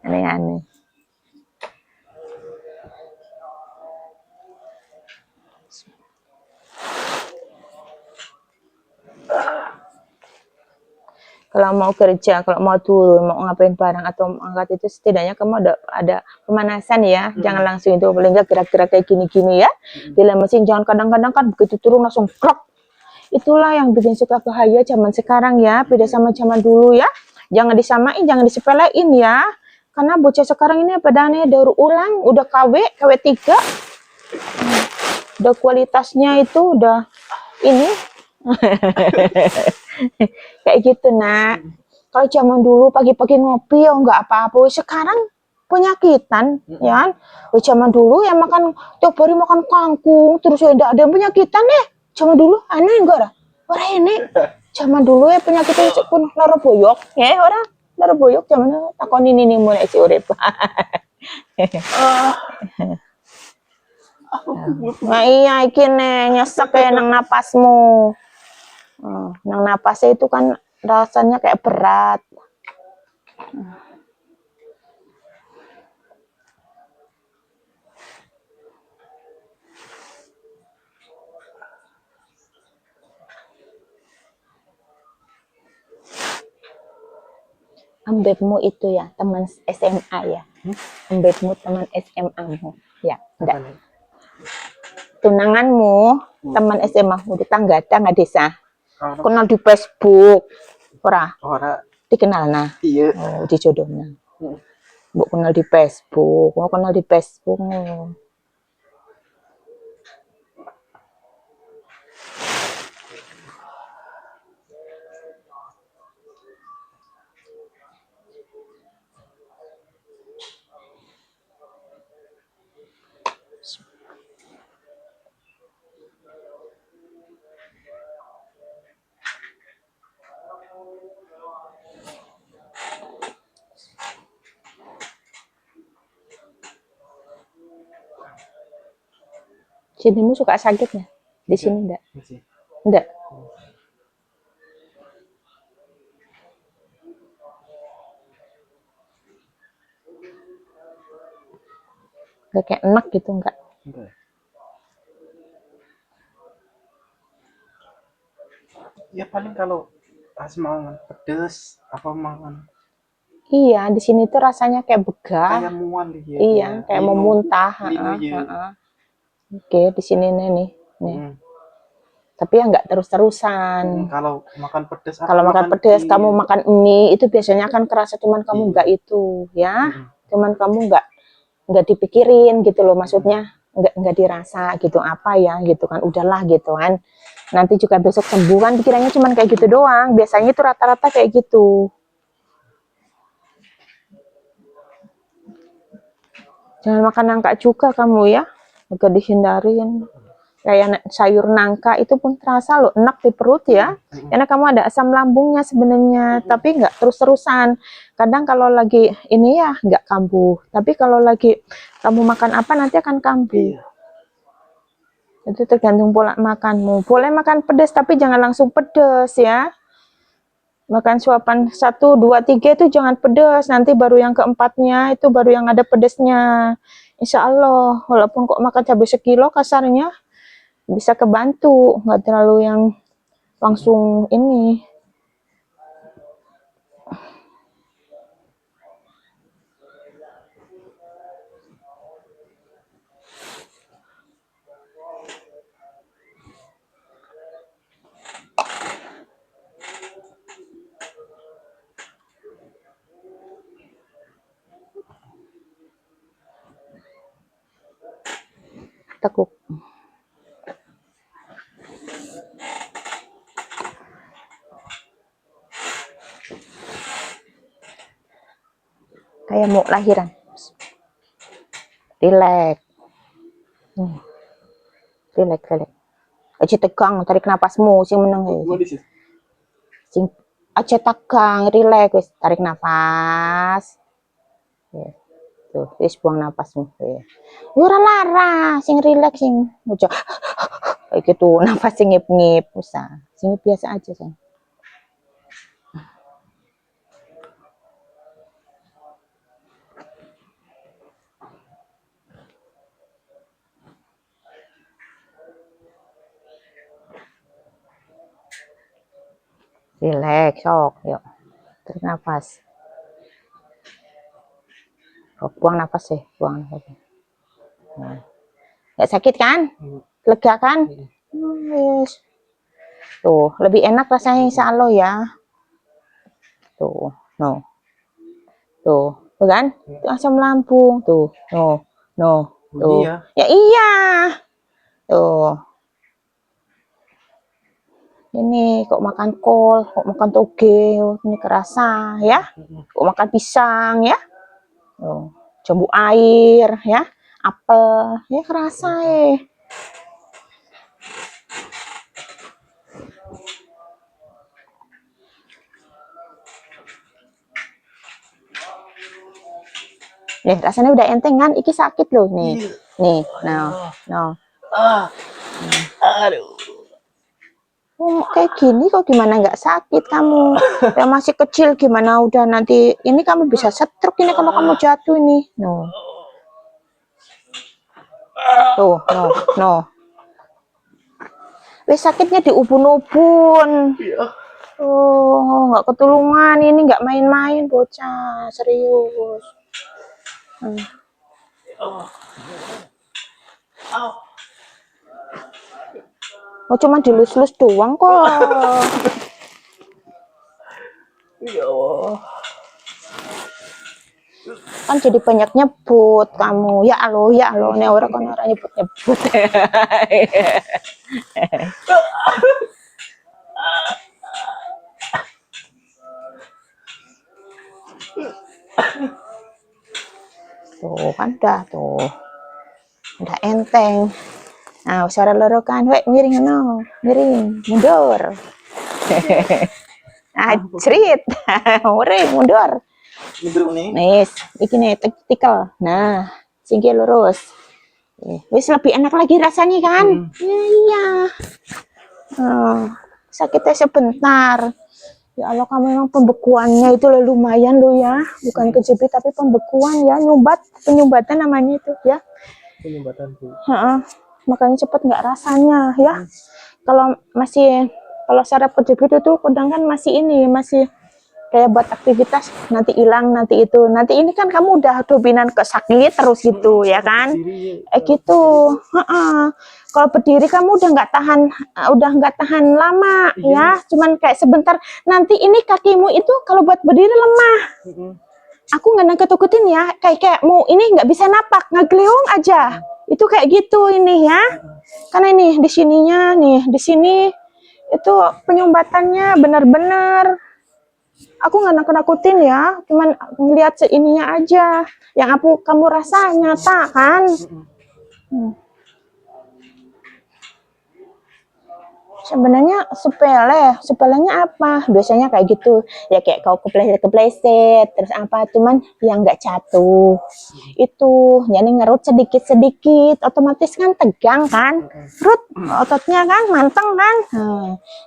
Speaker 1: aneh-aneh. Kalau mau kerja, kalau mau turun, mau ngapain barang atau angkat itu setidaknya kamu ada pemanasan ya. Jangan langsung itu, paling nggak gerak-gerak kayak gini-gini ya. Di dalam mesin jangan kadang-kadang kan begitu turun langsung krok. Itulah yang bikin suka bahaya zaman sekarang ya, beda sama zaman dulu ya. Jangan disamain, jangan disepelein ya. Karena bocah sekarang ini badannya daur ulang, udah KW 3. Udah kualitasnya itu udah ini kayak gitu nak. Kalau zaman dulu pagi-pagi ngopi ya nggak apa-apa, sekarang penyakitan ya. Zaman dulu ya makan tiap hari makan kangkung terus ya enggak ada penyakitan deh. Zaman dulu aneh enggak lah, orang ini zaman dulu ya penyakitnya pun lara boyok ya, orang lara boyok zaman takon ini mulai si urip. Nah iya iki nyesek ya nang napasmu. Nang napasnya itu kan rasanya kayak berat. Ambekmu itu ya teman SMA ya. Ambekmu teman SMA-mu ya. Enggak. Tunanganmu teman SMA udah tangga desa. Kenal di Facebook. Ora. Dikenal nah.
Speaker 2: Iya.
Speaker 1: Oh, dijodohna. Mbok kenal di Facebook. Mau kenal di Facebook. Sinimu suka sakitnya? Di sini enggak?
Speaker 2: Masih.
Speaker 1: Enggak. Enggak kayak enak gitu enggak?
Speaker 2: Enggak. Ya paling kalau pas mangan pedes apa mangan
Speaker 1: Iya, di sini tuh rasanya kayak begah.
Speaker 2: kayak mual gitu ya.
Speaker 1: Iya, kayak mau muntah.
Speaker 2: Lino ya.
Speaker 1: Oke, di sini nih. Tapi ya nggak terus-terusan.
Speaker 2: Kalau makan pedes
Speaker 1: Kalau makan pedas, kamu makan mie itu biasanya akan kerasa, cuman kamu nggak itu, ya. Cuman kamu nggak dipikirin gitu loh, maksudnya nggak dirasa gitu apa ya gitu kan, udahlah gitu kan. Nanti juga besok sembuh kan, pikirannya cuman kayak gitu doang. Biasanya itu rata-rata kayak gitu. Jangan makan nangka juga kamu ya, agak dihindarin. Kayak sayur nangka itu pun terasa loh enak di perut ya, karena kamu ada asam lambungnya sebenarnya, tapi nggak terus-terusan. Kadang kalau lagi ini ya nggak kambuh, tapi kalau lagi kamu makan apa nanti akan kambuh. Itu tergantung pola makanmu. Boleh makan pedas tapi jangan langsung pedas ya. Makan suapan 1, 2, 3 itu jangan pedas, nanti baru yang keempatnya itu baru yang ada pedasnya. Insya Allah, walaupun kok makan cabai sekilo kasarnya, bisa kebantu, nggak terlalu yang langsung ini. Tekuk. Kayak mau lahiran. Relax. Relax. Aja tegang, tarik napasmu, sing meneng sing aja tegang, relax, tarik nafas. Tuh, wis buang napasmu. Ora lara, sing relax sing aja kayak gitu, nafas sing ngip-ngip, usah. Sing biasa aja, sing. Relax, sok, yuk. Tarik nafas. Buang nafas sih, buang nafas. Nggak sakit kan? Lega kan? Yes. Tuh, lebih enak rasanya insya Allah ya. Tuh, no. Tuh kan? Itu asam lambung. Tuh, no. Tuh. Ya iya. Tuh. Ini kok makan kol, kok makan toge, ini kerasa ya. Kok makan pisang ya. Tuh. Jambu air ya. Apel, ya kerasa ya. Nih, rasanya udah enteng kan? Iki sakit loh nih. Nih, no.
Speaker 2: Aduh.
Speaker 1: Kayak gini kok gimana nggak sakit kamu? Yang masih kecil gimana udah nanti ini kamu bisa stroke ini kalau kamu jatuh ini. No. Tuh, no. Wes sakitnya di ubun-ubun. Oh, nggak ketulungan ini, nggak main-main bocah, serius. Oh, cuma dilus-lus doang kok.
Speaker 2: Ya Allah.
Speaker 1: Kan jadi banyak nyebut kamu. Ya Allah, nih orang kan orang nyebut. Tuh kan udah enteng. Nah, suara loro kan, wek miring miring, mundur. Cerit, mundur.
Speaker 2: Mundur nih.
Speaker 1: Nih, iki nih tikel. Nah, singkir lurus. Wis lebih enak lagi rasanya kan? Iya. Sakitnya sebentar. Ya Allah, kamu memang pembekuannya itu lumayan loh ya, bukan kejepit tapi pembekuan ya, penyumbatan namanya itu ya.
Speaker 2: Penyumbatan Bu.
Speaker 1: Makanya cepet nggak rasanya ya. Kalau saraf kejepit itu kadang kan masih kayak buat aktivitas nanti hilang nanti itu nanti ini kan kamu udah dominan ke sakit terus gitu ya kan gitu. Kalau berdiri kamu udah nggak tahan lama ya, cuman kayak sebentar. Nanti ini kakimu itu kalau buat berdiri lemah. Aku nggak nangkut-nangkutin ya, kayak mau ini nggak bisa napak, ngegleung aja itu kayak gitu ini ya, karena ini di sininya nih, di sini itu penyumbatannya benar-benar. Aku nggak nakut-nakutin ya, cuman ngeliat seininya aja. Yang kamu rasa nyata kan. Sebenarnya sepelenya apa? Biasanya kayak gitu. Ya kayak kau kepleset, terus apa? Cuman yang nggak jatuh. Itu, jadi ngerut sedikit-sedikit, otomatis kan tegang kan? Kerut, ototnya kan manteng kan?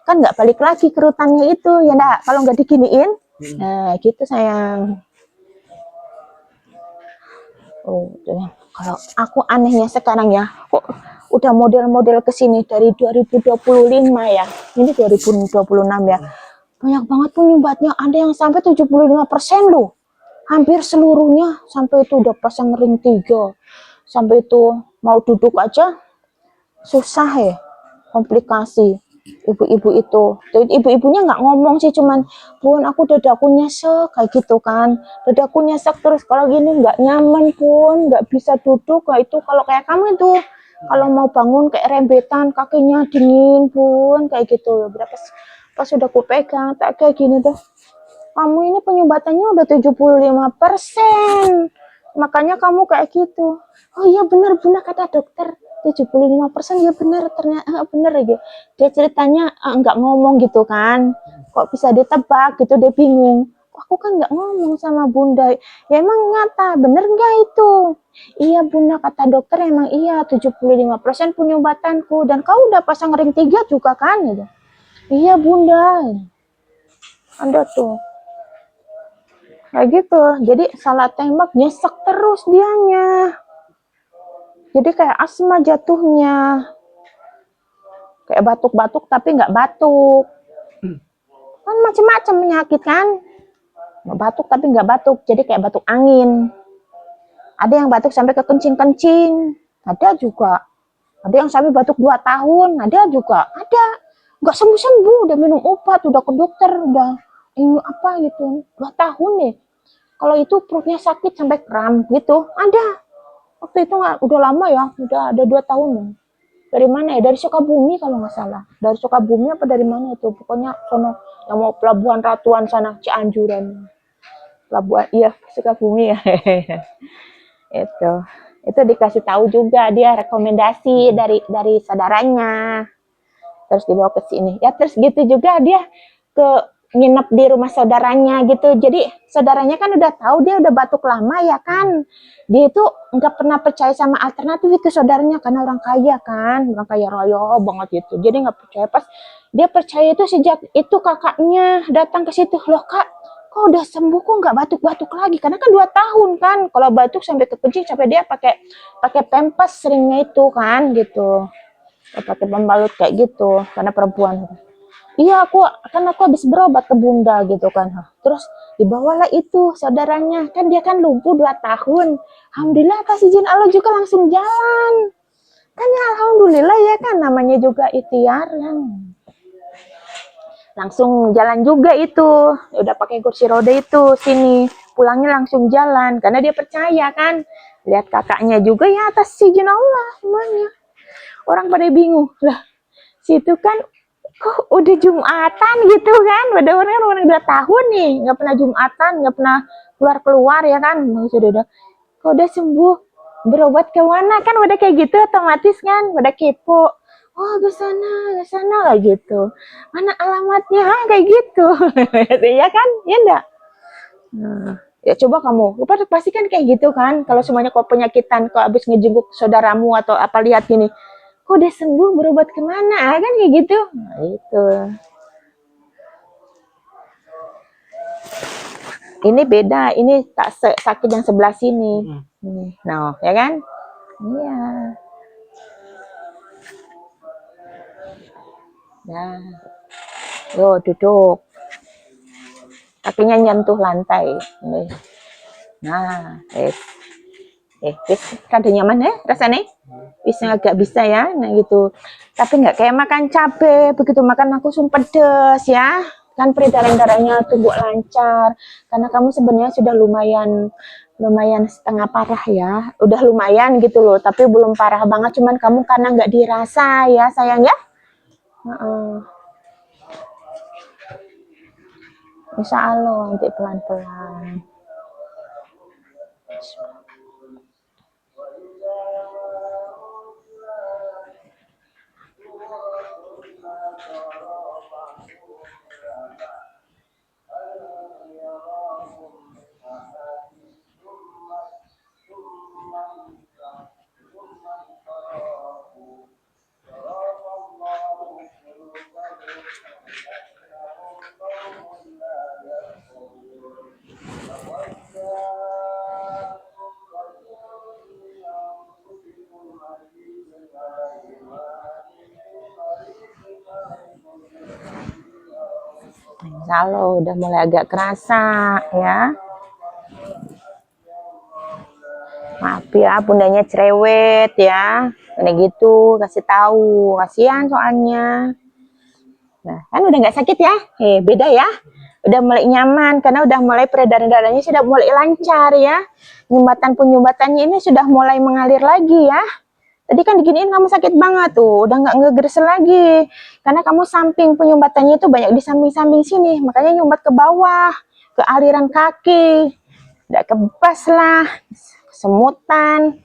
Speaker 1: Kan nggak balik lagi kerutannya itu, ya enggak? Kalau nggak diginiin. Nah, gitu sayang. Kalau aku anehnya sekarang ya, kok udah model-model kesini dari 2025 ya, ini 2026 ya, banyak banget penyumbatnya, ada yang sampai 75% loh, hampir seluruhnya, sampai itu udah pasang ring 3, sampai itu mau duduk aja susah ya, komplikasi. Ibu-ibu itu, ibu-ibunya nggak ngomong sih, cuman Bun aku dadaku nyesek kayak gitu kan, dadaku nyesek terus kalau gini nggak nyaman Bun, nggak bisa duduk kayak itu. Kalau kayak kamu itu kalau mau bangun kayak rembetan, kakinya dingin Bun kayak gitu. Berapa pas sudah aku pegang tak kayak gini tuh, kamu ini penyumbatannya udah 75%, makanya kamu kayak gitu. Oh iya benar kata dokter 75% ya benar, ternyata benar aja. Dia ceritanya nggak ngomong gitu kan, kok bisa ditebak gitu, dia bingung. Aku kan nggak ngomong sama bunda, ya emang nyata bener nggak itu? Iya bunda kata dokter emang iya 75% penyumbatanku, dan kau udah pasang ring 3 juga kan? Gitu. Iya bunda, ada tuh kayak gitu. Jadi salah tembak nyesek terus dianya, jadi kayak asma jatuhnya, kayak batuk-batuk tapi nggak batuk kan, macam-macam penyakit kan, nggak batuk tapi nggak batuk, jadi kayak batuk angin. Ada yang batuk sampai ke kencing-kencing, ada juga. Ada yang sampai batuk 2 tahun, ada juga. Ada nggak sembuh-sembuh, udah minum obat, udah ke dokter, udah ini apa gitu, 2 tahun nih. Kalau itu perutnya sakit sampai kram gitu, ada. Waktu itu udah lama ya, udah ada 2 tahun. Dari mana ya? Dari Sukabumi kalau nggak salah. Dari Sukabumi apa dari mana itu? Pokoknya sono yang mau Pelabuhan Ratuan sana, Cianjuran. Pelabuhan, iya Sukabumi ya. Itu dikasih tahu juga, dia rekomendasi dari saudaranya. Terus dibawa ke sini. Ya terus gitu juga dia ke nginep di rumah saudaranya gitu. Jadi saudaranya kan udah tahu dia udah batuk lama ya kan. Dia itu nggak pernah percaya sama alternatif itu saudaranya, karena orang kaya kan, orang kaya raya banget gitu. Jadi nggak percaya. Pas dia percaya itu sejak itu kakaknya datang ke situ, loh kak, kok udah sembuh kok nggak batuk-batuk lagi? Karena kan 2 tahun kan, kalau batuk sampai ke kencing sampai dia pakai pempes seringnya itu kan gitu, pakai pembalut kayak gitu karena perempuan. Iya aku habis berobat ke bunda gitu kan, terus dibawalah itu saudaranya, kan dia kan lumpuh 2 tahun, alhamdulillah atas izin Allah juga langsung jalan kan ya, alhamdulillah ya kan, namanya juga ikhtiar kan, langsung jalan juga itu, udah pakai kursi roda itu, sini pulangnya langsung jalan karena dia percaya kan, lihat kakaknya juga ya atas izin Allah semuanya. Orang pada bingung lah, situ kan kok udah Jumatan gitu kan, pada orang 2 tahun nih nggak pernah Jumatan, nggak pernah keluar ya kan, sudah kok udah sembuh, berobat ke mana kan, udah kayak gitu otomatis kan, udah kepo, oh ke sana lah gitu, mana alamatnya kayak gitu. Ya kan, ya enggak. Nah, Ya coba kamu, pasti kan kayak gitu kan. Kalau semuanya kau penyakitan, kau habis ngejenguk saudaramu atau apa lihat gini, kok udah sembuh berobat kemana kan kayak gitu. Nah, itu. Ini beda, ini tak sakit yang sebelah sini. Nah, ya kan? Iya. Nah, yo duduk. Kakinya nyentuh lantai. Nah, wis kada nyaman ya rasanya? Bisa agak bisa ya, nah gitu. Tapi nggak kayak makan cabe, begitu makan langsung pedes ya. Kan peredaran darahnya tumbuh lancar. Karena kamu sebenarnya sudah lumayan setengah parah ya. Udah lumayan gitu loh, tapi belum parah banget. Cuman kamu karena nggak dirasa ya sayang ya. Insya Allah nanti pelan-pelan. Insya Allah udah mulai agak kerasa ya. Maaf ya, bundanya cerewet ya. Kayak gitu, kasih tahu. Kasihan soalnya. Nah, kan udah nggak sakit ya? Beda ya. Udah mulai nyaman karena udah mulai peredaran darahnya sudah mulai lancar ya. Penyumbatannya ini sudah mulai mengalir lagi ya. Tadi kan diginiin kamu sakit banget tuh, udah nggak ngegersel lagi. Karena kamu samping penyumbatannya itu banyak di samping-samping sini, makanya nyumbat ke bawah, ke aliran kaki. Udah kebas lah, semutan.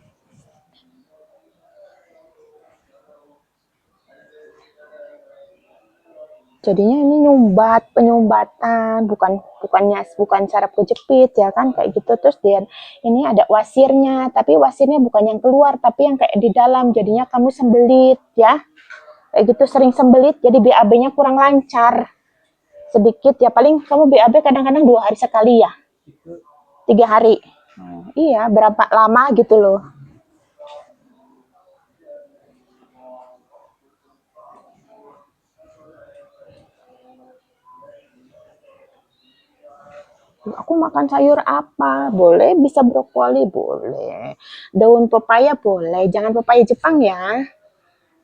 Speaker 1: Jadinya ini penyumbatan, bukan saraf kejepit ya kan kayak gitu. Terus dia ini ada wasirnya, tapi wasirnya bukan yang keluar, tapi yang kayak di dalam. Jadinya kamu sembelit ya, kayak gitu sering sembelit. Jadi BAB-nya kurang lancar, sedikit ya. Paling kamu BAB kadang-kadang 2 hari sekali ya, 3 hari. Iya, berapa lama gitu loh. Aku makan sayur apa? Boleh, bisa brokoli, boleh. Daun pepaya boleh, jangan pepaya Jepang ya.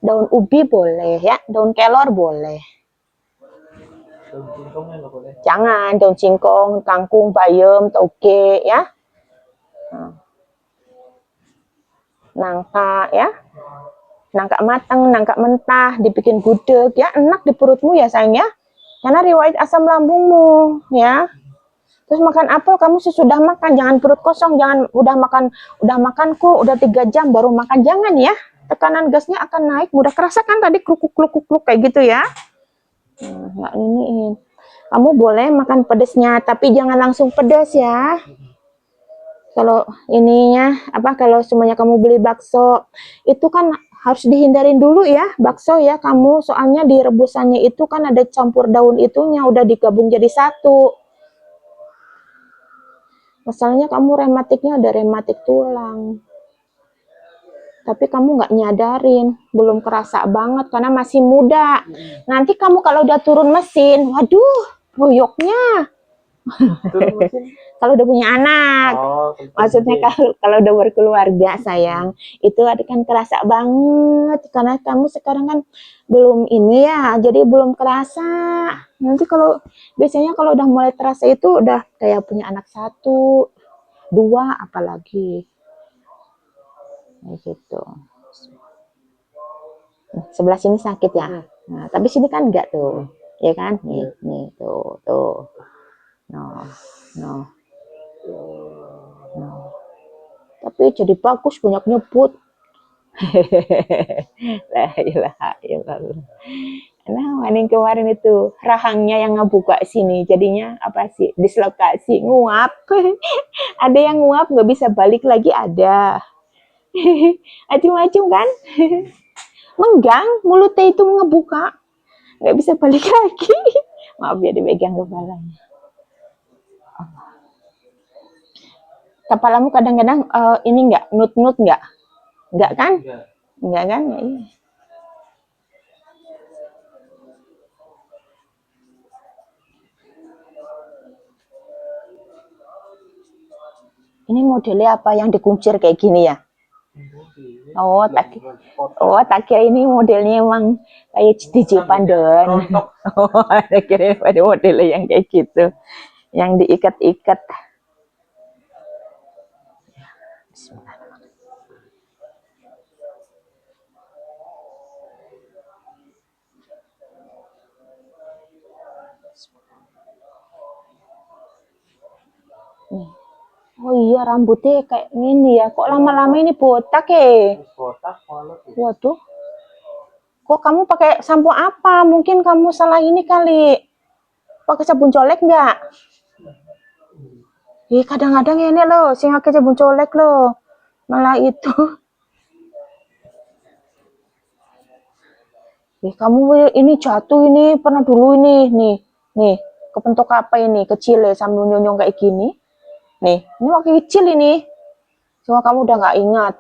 Speaker 1: Daun ubi boleh ya, daun kelor boleh. Jangan, daun singkong, kangkung, bayam, toge ya. Nangka ya. Nangka matang, nangka mentah, dibikin gudeg ya, enak di perutmu ya sayang ya. Karena riwayat asam lambungmu ya. Terus makan apel kamu sesudah makan, jangan perut kosong, jangan udah makan kok udah 3 jam baru makan, jangan ya. Tekanan gasnya akan naik, udah kerasa kan tadi kluk kayak gitu ya. Nggak iniin. Kamu boleh makan pedesnya, tapi jangan langsung pedas ya. Kalau ininya kalau semuanya kamu beli bakso, itu kan harus dihindarin dulu ya bakso ya kamu, soalnya di rebusannya itu kan ada campur daun itunya udah digabung jadi satu. Masalahnya kamu rematiknya ada rematik tulang. Tapi kamu nggak nyadarin, belum kerasa banget karena masih muda. Nanti kamu kalau udah turun mesin, waduh, boyoknya. Kalau udah punya anak. Maksudnya kalau udah berkeluarga sayang, itu kan kerasa banget karena kamu sekarang kan belum ini ya, jadi belum kerasa. Nanti biasanya kalau udah mulai terasa itu udah kayak punya anak 1, 2 apalagi. Gitu. Sebelah sini sakit ya. Nah, tapi sini kan enggak tuh. Ya kan? Nih tuh. No. Tapi jadi bagus, banyak nyebut. La ilaha illallah. Nah, maning kemarin itu rahangnya yang ngebuka sini, jadinya apa sih? Dislokasi, nguap. Ada yang nguap nggak bisa balik lagi ada. Macam-macam kan? Menggang, mulutnya itu ngebuka, nggak bisa balik lagi. Maaf ya dipegang kepalanya. Kepalamu kadang-kadang ini nggak nut-nut nggak kan? Nggak kan? Ya, iya. Ini modelnya apa yang dikuncir kayak gini ya? Oh, tak kira ini modelnya emang kayak DJ Pandon. Oh, tak kira pada modelnya yang kayak gitu, yang diikat-ikat. Nih. Oh iya, rambutnya kayak gini ya. Kok lama-lama ini botak ya? Waduh. Kok kamu pakai sampo apa? Mungkin kamu salah ini kali. Pakai sabun colek nggak? Kadang-kadang ini loh, sing pakai sabun colek loh. Malah itu. Kamu ini jatuh ini pernah dulu ini, nih, kepentok apa ini kecil ya sambil nyonyong kayak gini. Nih, ini waktu kecil ini. Cuma kamu udah nggak ingat.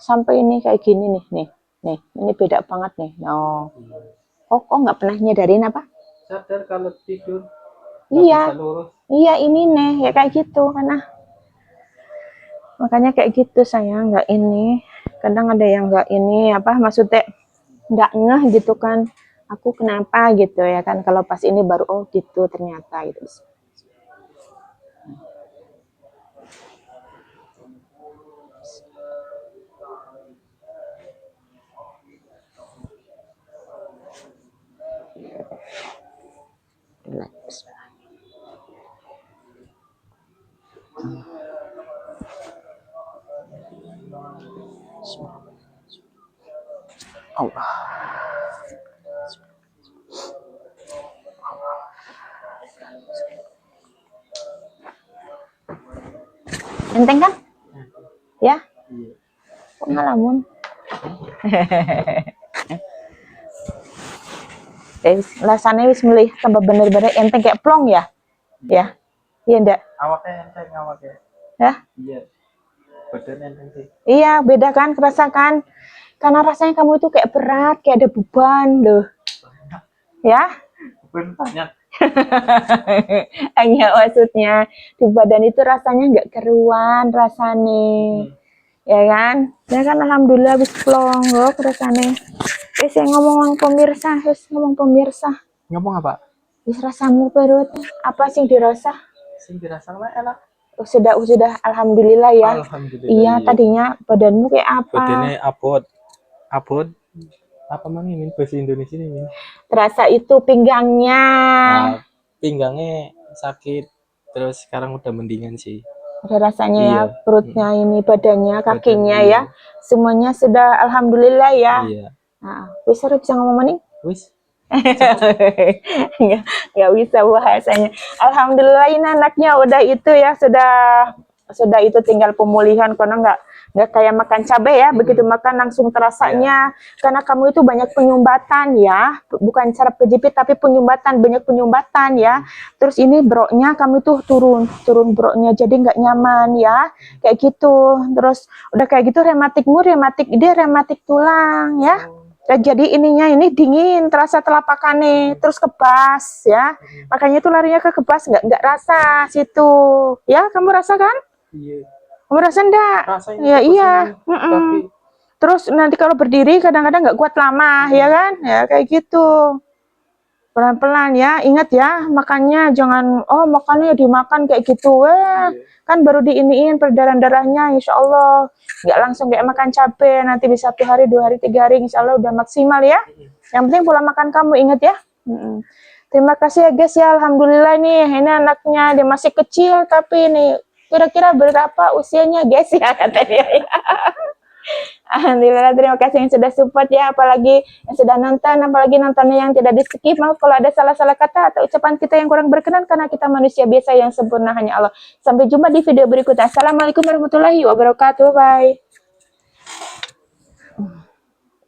Speaker 1: Sampai ini kayak gini nih, ini beda banget nih. No. Kok nggak pernah nyadarin apa?
Speaker 2: Sadar kalau tidur.
Speaker 1: Iya, iya ini nih, ya kayak gitu karena makanya kayak gitu sayang, nggak ini. Kadang ada yang nggak ini apa maksudnya nggak ngeh gitu kan. Aku kenapa gitu ya kan? Kalau pas ini baru oh gitu ternyata gitu. Allah. Enteng kan? Ya? Kok ngalamun? Lasane wis milih tambah bener-bener enteng kayak plong ya? Ya? Iya ndak?
Speaker 2: Awaknya enteng awaknya.
Speaker 1: Ya?
Speaker 2: Iya. Badannya enteng sih.
Speaker 1: Iya, beda kan rasakan. Karena rasanya kamu itu kayak berat, kayak ada beban loh. Ya?
Speaker 2: Beban banyak.
Speaker 1: Hanya maksudnya di badan itu rasanya nggak keruan rasanya. Ya kan? Ya kan alhamdulillah wis plong loh rasanya. Wis ngomong pemirsa, ngomong pemirsa.
Speaker 2: Ngomong apa?
Speaker 1: Wis rasamu perut apa sing dirasa?
Speaker 2: Sing dirasa lah enak.
Speaker 1: Sudah alhamdulillah ya.
Speaker 2: Alhamdulillah.
Speaker 1: Iya, tadinya badanmu kayak apa?
Speaker 2: Badannya abot. Apa mang ini bahasa Indonesia ini?
Speaker 1: Terasa itu pinggangnya.
Speaker 2: Nah, pinggangnya sakit. Terus sekarang udah mendingan sih.
Speaker 1: Ada rasanya
Speaker 2: Iya.
Speaker 1: ya, perutnya ini, badannya, kakinya ya. Semuanya sudah alhamdulillah ya.
Speaker 2: Iya.
Speaker 1: Nah, wis bisa ngomong maning?
Speaker 2: Wis.
Speaker 1: Nggak bisa bahasanya. Alhamdulillah ini anaknya udah itu ya, sudah itu tinggal pemulihan karena nggak kayak makan cabai ya, begitu makan langsung terasanya karena kamu itu banyak penyumbatan ya, bukan saraf kejepit tapi penyumbatan, banyak penyumbatan ya. Terus ini broknya kamu tuh turun broknya jadi nggak nyaman ya, kayak gitu. Terus udah kayak gitu rematik tulang ya. Jadi ininya ini dingin, terasa telapakannya, terus kebas ya. Makanya itu larinya ke kebas, nggak rasa situ. Ya, kamu rasa kan?
Speaker 2: Iya.
Speaker 1: Kamu rasa enggak?
Speaker 2: Rasanya
Speaker 1: Ya iya.
Speaker 2: Tapi
Speaker 1: terus nanti kalau berdiri kadang-kadang nggak kuat lama, ya kan? Ya kayak gitu. Pelan-pelan ya, ingat ya, makannya jangan, makannya dimakan kayak gitu, kan baru diiniin peredaran darahnya, insya Allah, nggak langsung kayak makan cabai, nanti bisa 1 hari, 2 hari, 3 hari, insya Allah udah maksimal ya, yang penting pola makan kamu, ingat ya. Terima kasih ya guys ya, alhamdulillah nih, ini anaknya, dia masih kecil, tapi ini, kira-kira berapa usianya guys ya, katanya ya. Alhamdulillah, terima kasih yang sudah support ya, apalagi yang sudah nonton, apalagi nontonnya yang tidak di skip. Maaf kalau ada salah-salah kata atau ucapan kita yang kurang berkenan, karena kita manusia biasa yang sempurna hanya Allah. Sampai jumpa di video berikutnya. Assalamualaikum warahmatullahi wabarakatuh. Bye.